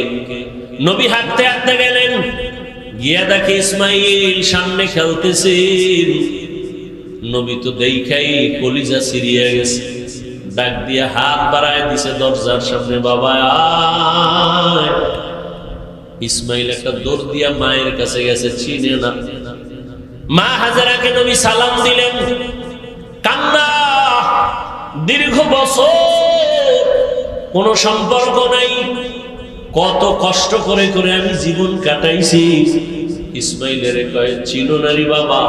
নবী হাঁটতে হাঁটতে গেলেন, গিয়া দেখে ইসমাইল সামনে খেলতেছেন। নবী তো দেখাই কলিজা সিরিয়া গেছে। ডাক দিয়ে হাত বাড়ায় দিছে দরজার সামনে, বাবা আয়। ইসমাইল একটা দৌড় দিয়া মায়ের কাছে গেছে, চিনে না। মা হাজেরাকে নবী সালাম দিলেন, কান্না। দীর্ঘ বছর কোনো সম্পর্ক নাই, কত কষ্ট করে করে আমি জীবন কাটাইছি। ইসমাইলের কয়, চিনো নারী বাবা,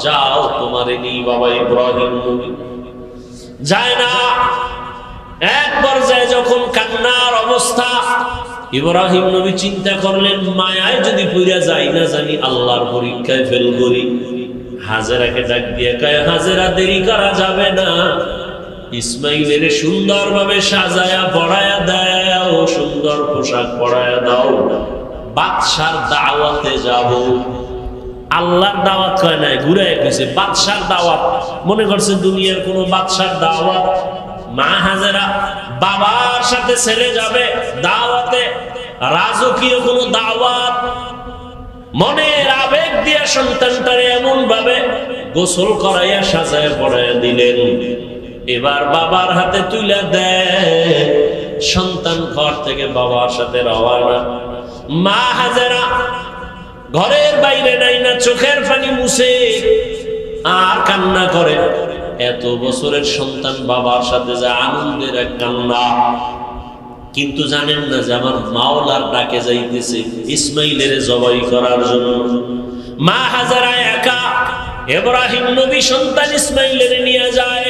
যাও তোমারে নেই। বাবা ইব্রাহিম নবী যায় না। এক পর্যায়ে যখন কান্নার অবস্থা, ইব্রাহিম নবী চিন্তা করলেন, মায়ায় যদি পইরা যাই না জানি আল্লাহর পরীক্ষায় ফেল করি। হাজেরাকে ডাক দিয়ে কয়, হাজেরা দেরি করা যাবে না, ইসমাইলের সুন্দরভাবে সাজায়া পড়ায়া দাও, সুন্দর পোশাক পরায়া দাও, বাদশার দাওয়াতে যাব। আল্লাহর দাওয়াত কয় নাই, ঘুরে গেছে বাদশার দাওয়াত। মনে করছে দুনিয়ার কোন বাদশার দাওয়াত। মা হাজেরা বাবার সাথে ছেলে যাবে দাওয়াতে, রাজকীয় কোন দাওয়াত। মনের আবেগ দিয়া সন্তানটারে এমন ভাবে গোসল করাইয়া সাজায় পড়াইয়া দিলেন। এবার বাবার হাতে তুলে দেয়, সন্তান ঘর থেকে বাবার সাথে রওয়ানা। মা হাজেরা ঘরের বাইরে নাই না, চোখের পানি মুছে আর কান্না করে। এত বছরের সন্তান বাবার সাথে যা আনন্দের এক কান্না, কিন্তু জানেন না যে আমার মাওলার ডাকে যাইতেছে ইসমাইলের জবাই করার জন্য। মা হাজারা একা, ইব্রাহিম নবী সন্তান ইসমাইলের নিয়ে যায়।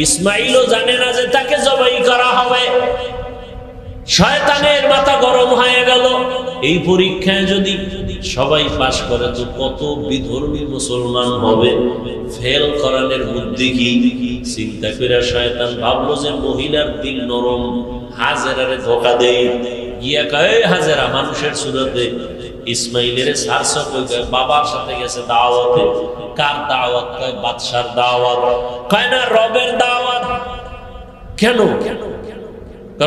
ইসমাইলও জানে না যে তাকে জবাই করা হবে। শয়তানের মাথা গরম হয়ে গেল, এই পরীক্ষায় যদি সবাই পাশ করে তো কত বিধর্মী মুসলমান হবে, ফেল করানোর বুদ্ধি কি? চিন্তা করে শয়তান ভাবলো যে মহিলার দিল নরম, হাজেরারে ধোকা দেয়। গিয়া কয় হাজেরা মানুষের সুরতে ইসমাইলের সারস বাবার সাথে গেছে দাওয়াতে। কার দাওয়াত? কয় বাদশার দাওয়াত। কয় না রবের দাওয়াত। কেন?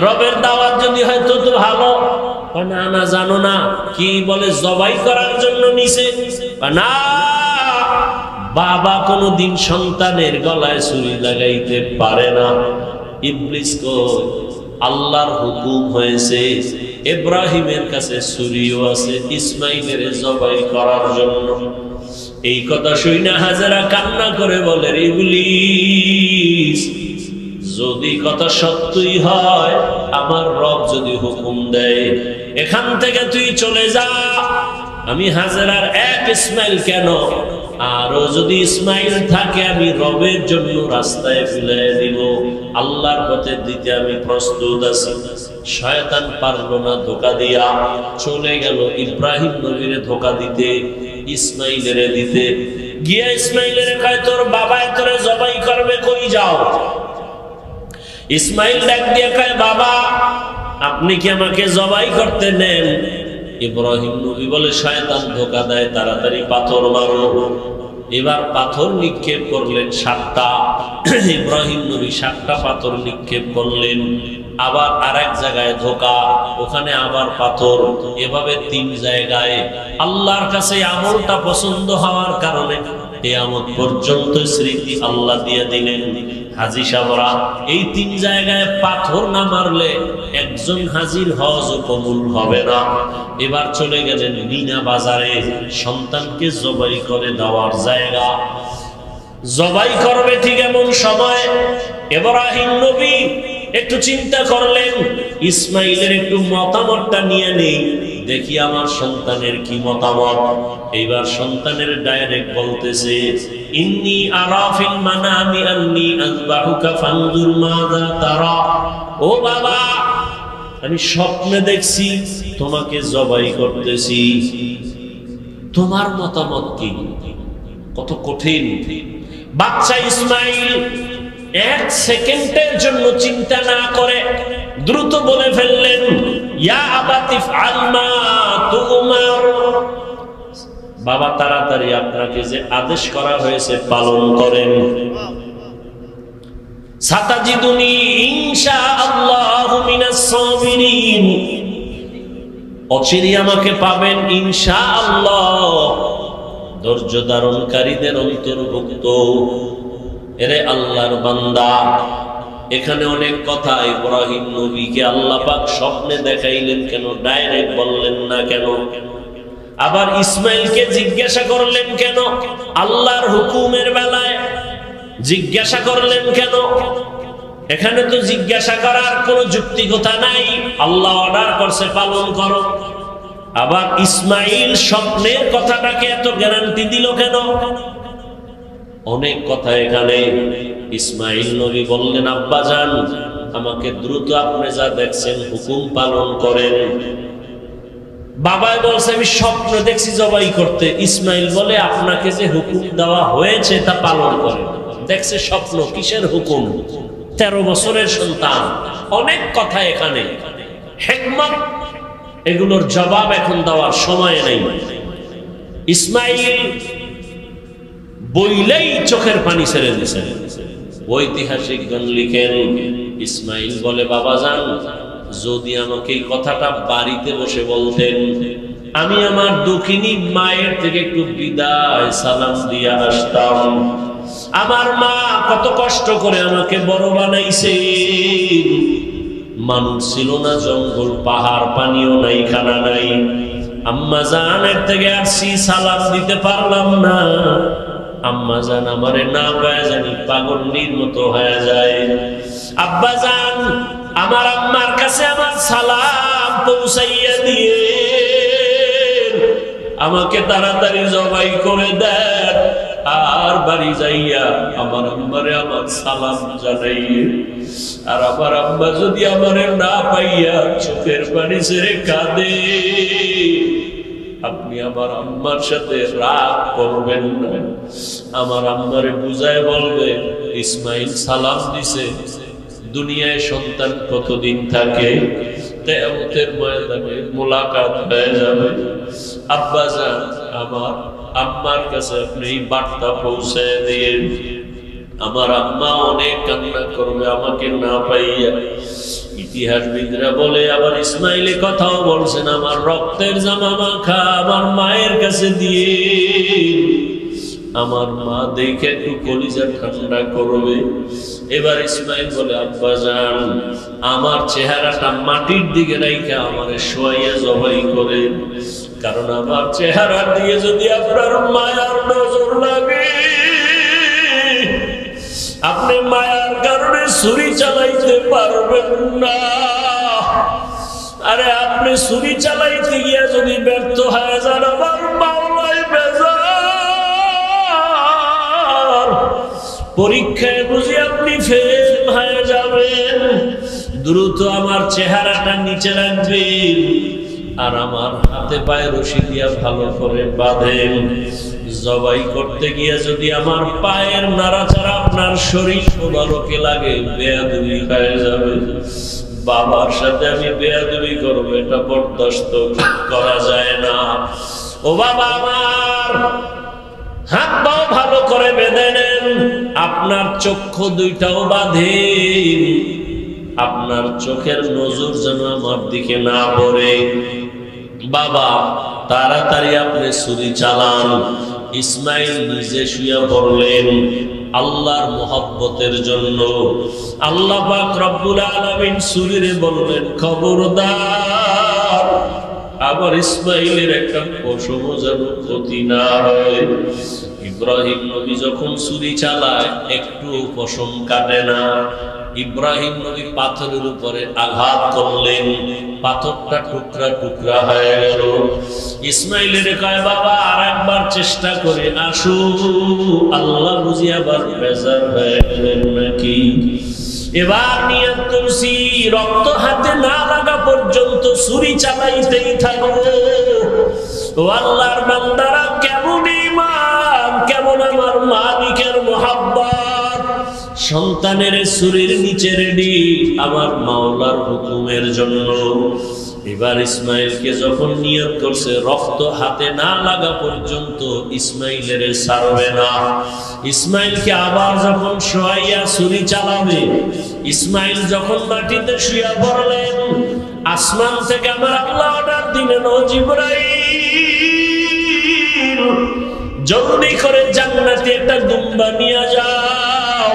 রবের দাওয়াত যদি হয় তো ভালো। না না জানো না কি বলে, জবাই করার জন্য নিছে। না, বাবা কোনদিন সন্তানের গলায় ছুরি লাগাইতে পারে না। ইবলিস কয় আল্লাহর হুকুম হয়েছে, ইব্রাহিমের কাছে ছুরিও আছে ইসমাইলের জবাই করার জন্য। এই কথা শুনে হাজেরা কান্না করে বলে, ইবলিস যদি কথা সত্যই হয়, আমার রব যদি হুকুম দেয় এখান থেকে তুই চলে যা, আমি হাজেরার এক ইসমাইল কেন, আরো যদি ইসমাইল থাকে আমি রবের জন্য রাস্তায় ফেলে দিব, আল্লাহর পথে দিতে আমি প্রস্তুত আছি। শয়তান পারলো না, ধোকা দিয়া চলে গেল ইব্রাহিম নবীরে ধোকা দিতে, ইসমাইলের দিতে। গিয়া ইসমাইলের কয় তোর বাবায় তোরে জবাই করবে, কই যাও? ইসমাইল ডাক দিয়ে কয় বাবা আপনি কি আমাকে জবাই করতে নেন? ইব্রাহিম নবী বলে শয়তান ধোকা দেয়, তাড়াতাড়ি পাথর মারো। এবার পাথর নিক্ষেপ করলেন 7টা। ইব্রাহিম নবী 7টা পাথর নিক্ষেপ করলেন। আবার আরেক জায়গায় ধোকা, ওখানে আবার পাথর, এভাবে 3 জায়গায়। আল্লাহর কাছে আমলটা পছন্দ হওয়ার কারণে কিয়ামত পর্যন্ত স্মৃতি আল্লাহ দিয়ে দিলেন। হাজী সাহেবরা এই 3 জায়গায় পাথর না মারলে একজন হাজির হজ কবুল হবে না। এবার চলে গেলেন মিনা বাজারে, সন্তানকে জবাই করে দেওয়ার জায়গা। জবাই করবে ঠিক এমন সময় ইব্রাহিম নবী একটু চিন্তা করলেন, ইসমাইলের একটু মতামতটা নিয়ে নেই, দেখি আমার সন্তানের কি মতামত। এইবার সন্তানের ডাইরেক্ট বলতেছে, ইন্নী আরা ফিল মানামি আন্নী আযবাহুকা ফানজুর মাযা তারা। ও বাবা, আমি স্বপ্নে দেখছি তোমাকে জবাই করতেছি, তোমার মতামত কি? কত কঠিন। বাচ্চা ইসমাইল 1 সেকেন্ডের জন্য চিন্তা না করে দ্রুত বলে ফেললেন, ইয়া আবাতি ফাল মা তুমার। বাবা তাড়াতাড়ি আপনাকে যে আদেশ করা হয়েছে পালন করেন। সাতাজিদুনি ইনশাআল্লাহু মিনাস সাবিরিন, অচিরেই আমাকে পাবেন ইনশাআল্লাহ ধৈর্য ধারণকারীদের অন্তর্ভুক্ত। এরে আল্লাহর বান্দা, এখানে অনেক কথা ইব্রাহিম নবীকে আল্লাহ পাক স্বপ্নে দেখাইলেন কেন, ডাইরেক্ট বললেন না কেন? আবার ইসমাইলকে জিজ্ঞাসা করলেন কেন? আল্লাহর হুকুমের বেলায় জিজ্ঞাসা করলেন কেন? এখানে তো জিজ্ঞাসা করার কোনো যুক্তিকতা নাই, আল্লাহ অর্ডার করছে পালন করো। আবার ইসমাইল স্বপ্নের কথাটাকে এত গ্যারান্টি দিল কেন? অনেক কথা এখানে। ইসমাইল নবী বললেন, আব্বা জান আমাকে দ্রুত আপনি যা দেখছেন হুকুম পালন করেন। বাবাই বলছে আমি স্বপ্ন দেখছি জবাই করতে। ইসমাইল বলে আপনাকে যে হুকুম দেওয়া হয়েছে তা পালন করেন। দেখছে স্বপ্ন, কিসের হুকুম? 13 বছরের সন্তান। অনেক কথা এখানে, হিকমত, এগুলোর জবাব এখন দেওয়ার সময় নেই। ইসমাইল বইলেই চোখের পানি ছেড়ে দিয়েছেন। ঐতিহাসিকগণ লিখেন, ইসমাইল বলে বাবা জান যদি আমাকে এই কথাটা বাড়িতে বসে বলতেন আমি আমার দুঃখিনী মায়ের থেকে একটু বিদায় সালাম দিয়ে আসতাম। আমার মা কত কষ্ট করে আমাকে বড় বানাইছে। মানুষ ছিল না, জঙ্গল পাহাড়, পানিও নাই, খানা নাই। আম্মা জানের থেকে আসছি, সালাম দিতে পারলাম না। আম্মা জান আমারে না পায় জানি পাগলের মতো হয়ে যায়। আব্বা জান আমার আম্মার কাছে আমার সালাম পৌঁছাইয়া দিয়ে আমাকে তাড়াতাড়ি জবাই করে দেন, আর বাড়ি যাইয়া আমার আম্মারে আমার সালাম জানাইয়ে। আর আমার আম্মা যদি আমারে না পাইয়া চোখের পানি ছেড়ে কাঁদে, আপনি আমার আম্মার সাথে রাগ করবেন না। আমার আম্মারে বুঝায় বলবে, ইসমাইল সালাম দিছে, দুনিয়ায় সন্তান কতদিন থাকে, কিয়ামতের ময়দানে মোলাকাত হয়ে যাবে। আব্বা জান আমার আম্মার কাছে আপনি এই বার্তা পৌঁছে দিয়ে। আমার আম্মা অনেক কান্না করবে আমাকে না পাইয়া। ইতিহাসবিদরা বলে, আবার ইসমাইল কথাও বলছেন, আমার রক্তের জামা মাখা আমার মায়ের কাছে দিয়ে আমার মা দেখে একটু কলিজা ঠান্ডা করবে। এবার ইসমাইল বলে, আব্বা জান আমার চেহারাটা মাটির দিকে রাইখা আমারে শোয়াইয়া জবাই করে, কারণ আমার চেহারার দিকে যদি আপনার মায়ার নজর লাগে, আপনি মায়ার কারণে ছুরি চালাইতে পারবেন না। আরে আপনি ছুরি চালাইতে গিয়া যদি ব্যর্থ হয়ে যান, আমার মাওলাই বেজার, পরীক্ষায় বুঝি আপনি ফেল হয়ে যাবেন। দ্রুত আমার চেহারাটা নিচে রাখবেন, আর আমার হাতে পায়ে রশি দিয়া ভালো করে বাঁধেন। জবাই করতে গিয়ে যদি আমার পায়ের নাড়াচাড়া আপনার শরীর মোবারকে লাগে, বেয়াদবি হয়ে যাবে। বাবার সাথে আমি বেয়াদবি করবো, এটা বরদাস্ত করা যায় না। ও বাবা আমার, হাত পাও ভালো করে বেঁধে নেন, আপনার চক্ষু দুইটাও বাঁধেন, আপনার চোখের নজর যেন আমার দিকে না পড়ে। বাবা তাড়াতাড়ি আপনি ছুরি চালান। ইসমাইল নিজে শুয়ে পড়লেন আল্লাহর মহব্বতের জন্য। আল্লাহ পাক রব্বুল আলামিন ছুরিরে বললেন, খবরদার আবার ইসমাইলের একটা পশম যেন ক্ষতি না হয়। ইব্রাহিম নবী যখন ছুরি চালায় একটু পশম কাটে না। ইব্রাহিম নবী পাথরের উপরে আঘাত করলেন, পাথরটা টুকরা টুকরা হয়ে গেল। ইসমাইলের কয়, বাবা আর একবার চেষ্টা করে আসু। আল্লাহ বুঝি আবার বেজার হয়ে গেলেন নাকি। এবার নিয়ত করছি, রক্ত হাতে না লাগা পর্যন্ত ছুরি চালাইতেই থাকবো। ও আল্লাহর বান্দারা, কেমন ঈমান, কেমন আমার মালিকের মুহাব্বত। সন্তানের ছুরির নিচে রেডি আমার মাওলার হুকুমের জন্য। এবার ইসমাইলকে যখন নিয়ত করছে রক্ত হাতে না লাগা পর্যন্ত ইসমাইলের ছাড়বে না। ইসমাইলকে আবার যখন শোয়াইয়া ছুরি চালাবে, ইসমাইল যখন মাটিতে শুয়ে পড়লেন, আসমান থেকে আমার আল্লাহ অর্ডার দিলেন, ও জিবরাইল জলদি করে জান্নাতে একটা দুম্বা নিয়ে যাও,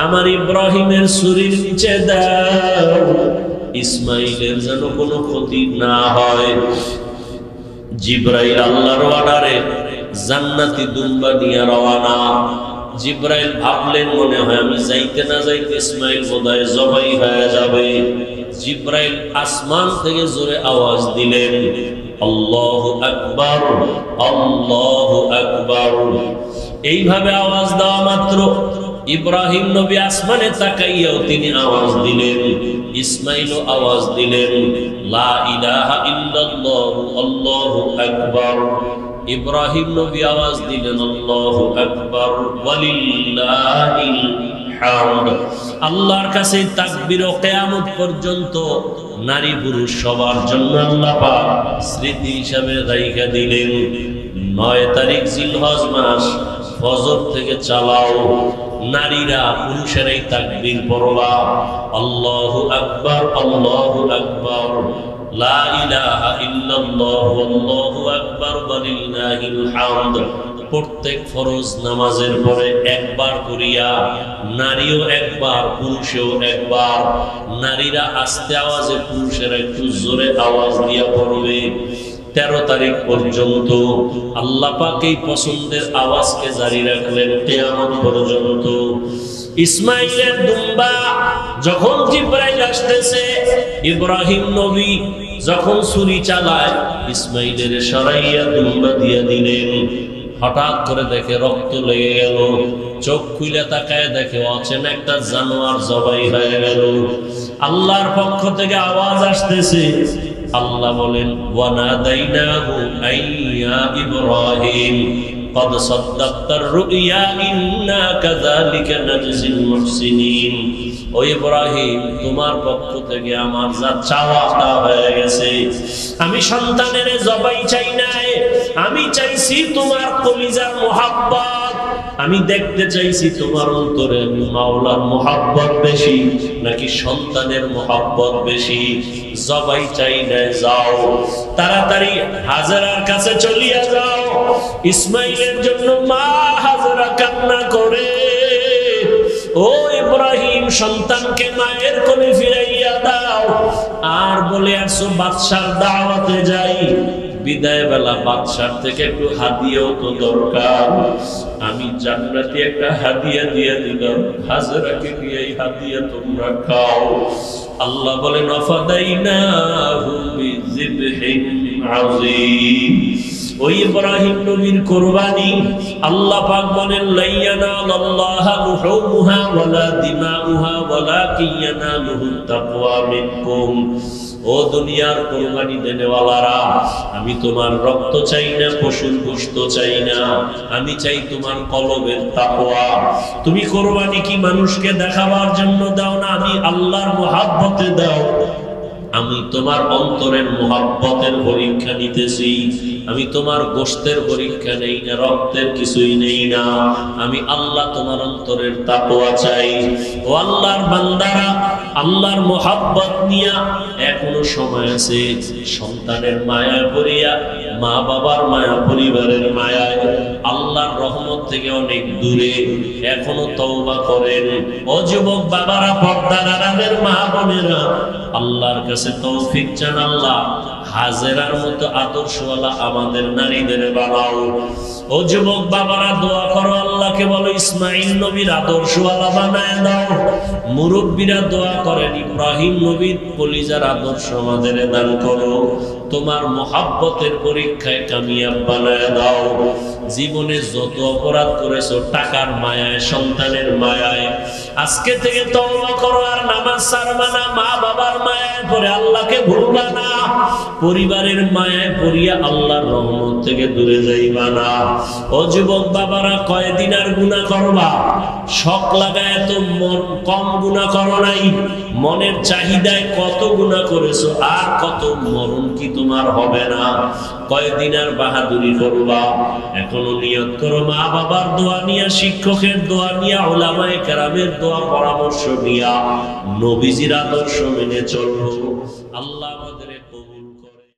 আমার ইব্রাহিমের ছুরির নিচে দাও, ইসমাইলের যেন কোনো ক্ষতি না হয়। জিবরাইল আল্লাহর অর্ডারে জান্নাতি দুম্বা নিয়ে রওনা। জিবরাইল ভাবলেন, মনে হয় আমি যাইতে না যাইতে ইসমাইল বোধহয় জবাই হয়ে যাবে। জিবরাইল আসমান থেকে জোরে আওয়াজ দিলেন, আল্লাহু আকবার, আল্লাহু আকবার। এইভাবে আওয়াজ দেওয়া মাত্র ইব্রাহিম নবী আসমানে তাকাইয়াও তিনি আওয়াজ দিলেন, ইসমাইলও আওয়াজ দিলেন, লা ইলাহা ইল্লাল্লাহু আল্লাহু আকবার। ইব্রাহিম নবী আওয়াজ দিলেন, আল্লাহু আকবার ওয়ালিল্লাহিল হামদ। আল্লাহর কাছে তাকবীর ও কিয়ামত পর্যন্ত নারী পুরুষ সবার জন্য আল্লাহ পাক স্মৃতি হিসাবে রাইখা দিলেন। 9 তারিখ জিলহজ মাস, ফজর থেকে চালাও, নারীরা পুরুষেরাই তাকবীর পড়বা, আল্লাহু আকবার, আল্লাহু আকবার, লা ইলাহা ইল্লাল্লাহ আল্লাহু আকবার ওয়ালিল্লাহিল হামদ প্রত্যেক ফরজ নামাজের পরে একবার করিয়া, নারীও একবার পুরুষেও একবার। নারীরা আস্তে আওয়াজে, পুরুষেরা একটু জোরে আওয়াজ দিয়া পড়বে। 13 তারিখ পর্যন্ত আল্লাহ পাক এই পছন্দের আওয়াজকে জারি রাখলেন কিয়ামত পর্যন্ত। ইসমাইলের দুম্বা যখন জিবরাইল আসতেছে, ইব্রাহিম নবী যখন ছুরি চালায়, ইসমাইলের সরাইয়া দুম্বা দিয়া দিলেন। হঠাৎ করে দেখে রক্ত লেগে গেল, চোখ খুলে তাকায় দেখে অচেনা একটা জানোয়ার জবাই হয়ে গেল। আল্লাহর পক্ষ থেকে আওয়াজ আসতেছে, আল্লাহ বলেন ওয়ানাদাইনাহু আইয়া ইব্রাহিম قد صدقت الرؤيا إنا كذلك نجزي المحسنين। ও ইব্রাহিম, তোমার পক্ষ থেকে আমার যা চাওয়া তা হয়ে গেছে। আমি সন্তানের জবাই চাই নাই, আমি চাইছি তোমার কলিজার মুহাব্বত। আমি দেখতে চাইছি তোমার অন্তরে মাওলার মুহাব্বত বেশি নাকি সন্তানের মুহাব্বত বেশি। জবাই চাই না, যাও তাড়াতাড়ি হাজেরার কাছে চলিয়া যাও। ইসমাইলের জন্য মা হাজেরা কান্না করে, ও ইব্রাহিম, সন্তানকে মায়ের কোলে ফিরাইয়া দাও। আর বলে আসো বাদশার দাওয়াতে যাই, বিদায় বেলা বাদশার থেকে একটু হাদিয়াও তো দরকার। আমি জান্নাতি একটা হাদিয়া দিয়ে দিলাম, হাজেরাকে দিয়ে এই হাদিয়া তোমরা খাও। আল্লাহ বলেন ওয়াফাদাইনাহু বিযিবহিন আযীম। ওই ইব্রাহিম নবীর কুরবানি আল্লাহ পাক বলেন লাইয়ানাল্লাহা লুহুমুহা ওয়ালা দিমাউহা ওয়ালাকিন ইয়ানালুহুত তাকওয়া মিনকুম। ও দুনিয়ার কুরবানি দেনেওয়ালারা, আমি তোমার রক্ত চাই না, পশুর গোশত চাই না, আমি চাই তোমার কলবের তাকওয়া। তুমি কুরবানি কি মানুষকে দেখাবার জন্য দাও না, আমি আল্লাহর মুহাব্বতে দাও। আমি তোমার অন্তরের মুহাব্বতের পরীক্ষা নিতেছি। আমি তোমার গোশতের পরীক্ষা নেই না, রক্তের কিছুই নেই না। আমি আল্লাহ তোমার অন্তরের তাকওয়া চাই। ও আল্লাহর বান্দারা, আল্লাহর মুহাব্বত নিয়া এখনো সময় আছে। সন্তানের মায়ায় পড়িয়া, মা বাবার মায়া, পরিবারের মায়ায়, আল্লাহর রহমত থেকে অনেক দূরে এখনো তওবা করেন। ও যুবক বাবারা, পর্দার আড়ালের মা বোনেরা, আল্লাহর কাছে তৌফিক চান, আল্লাহ হাজেরার মতো আদর্শওয়ালা আমাদের নারীদের বানাও। ও যুবক বাবারা, দোয়া করো, আল্লাহকে বলো ইসমাইল নবীর আদর্শওয়ালা বানায় দাও। মুরব্বীরা দোয়া করেন ইব্রাহিম নবীর কলিজার আদর্শ আমাদের দান করো। তোমার মুহাব্বতের পরীক্ষায় কামিয়াব বানায় দাও। জীবনে যত অপরাধ করেছো টাকার মায়ায়, সন্তানের মায়ায়, আজকে থেকে তওবা করো। আর নামাজ ছাড়বা না, মা বাবার মায়ায় পড়ে আল্লাহকে ভুলবা না, পরিবারের মায়ায় পড়িয়া আল্লাহর রহমত থেকে দূরে যাইবা না। ও যুবক বাবারা, কয়দিন আর গুনাহ করবা? শখ লাগায় তো কম গুনাহ করো নাই। মনের চাহিদায় কত গুনাহ করেছো, আর কত মরণ কি তোমার হবে না? কয়দিন আর বাহাদুরি করবা? এখনো নিয়ত করো, মা বাবার দোয়া নিয়া, শিক্ষকের দোয়া নিয়া, উলামায়ে কেরামের দোয়া পরামর্শ নিয়া নবীজির আদর্শ মেনে চলবো। আল্লাহ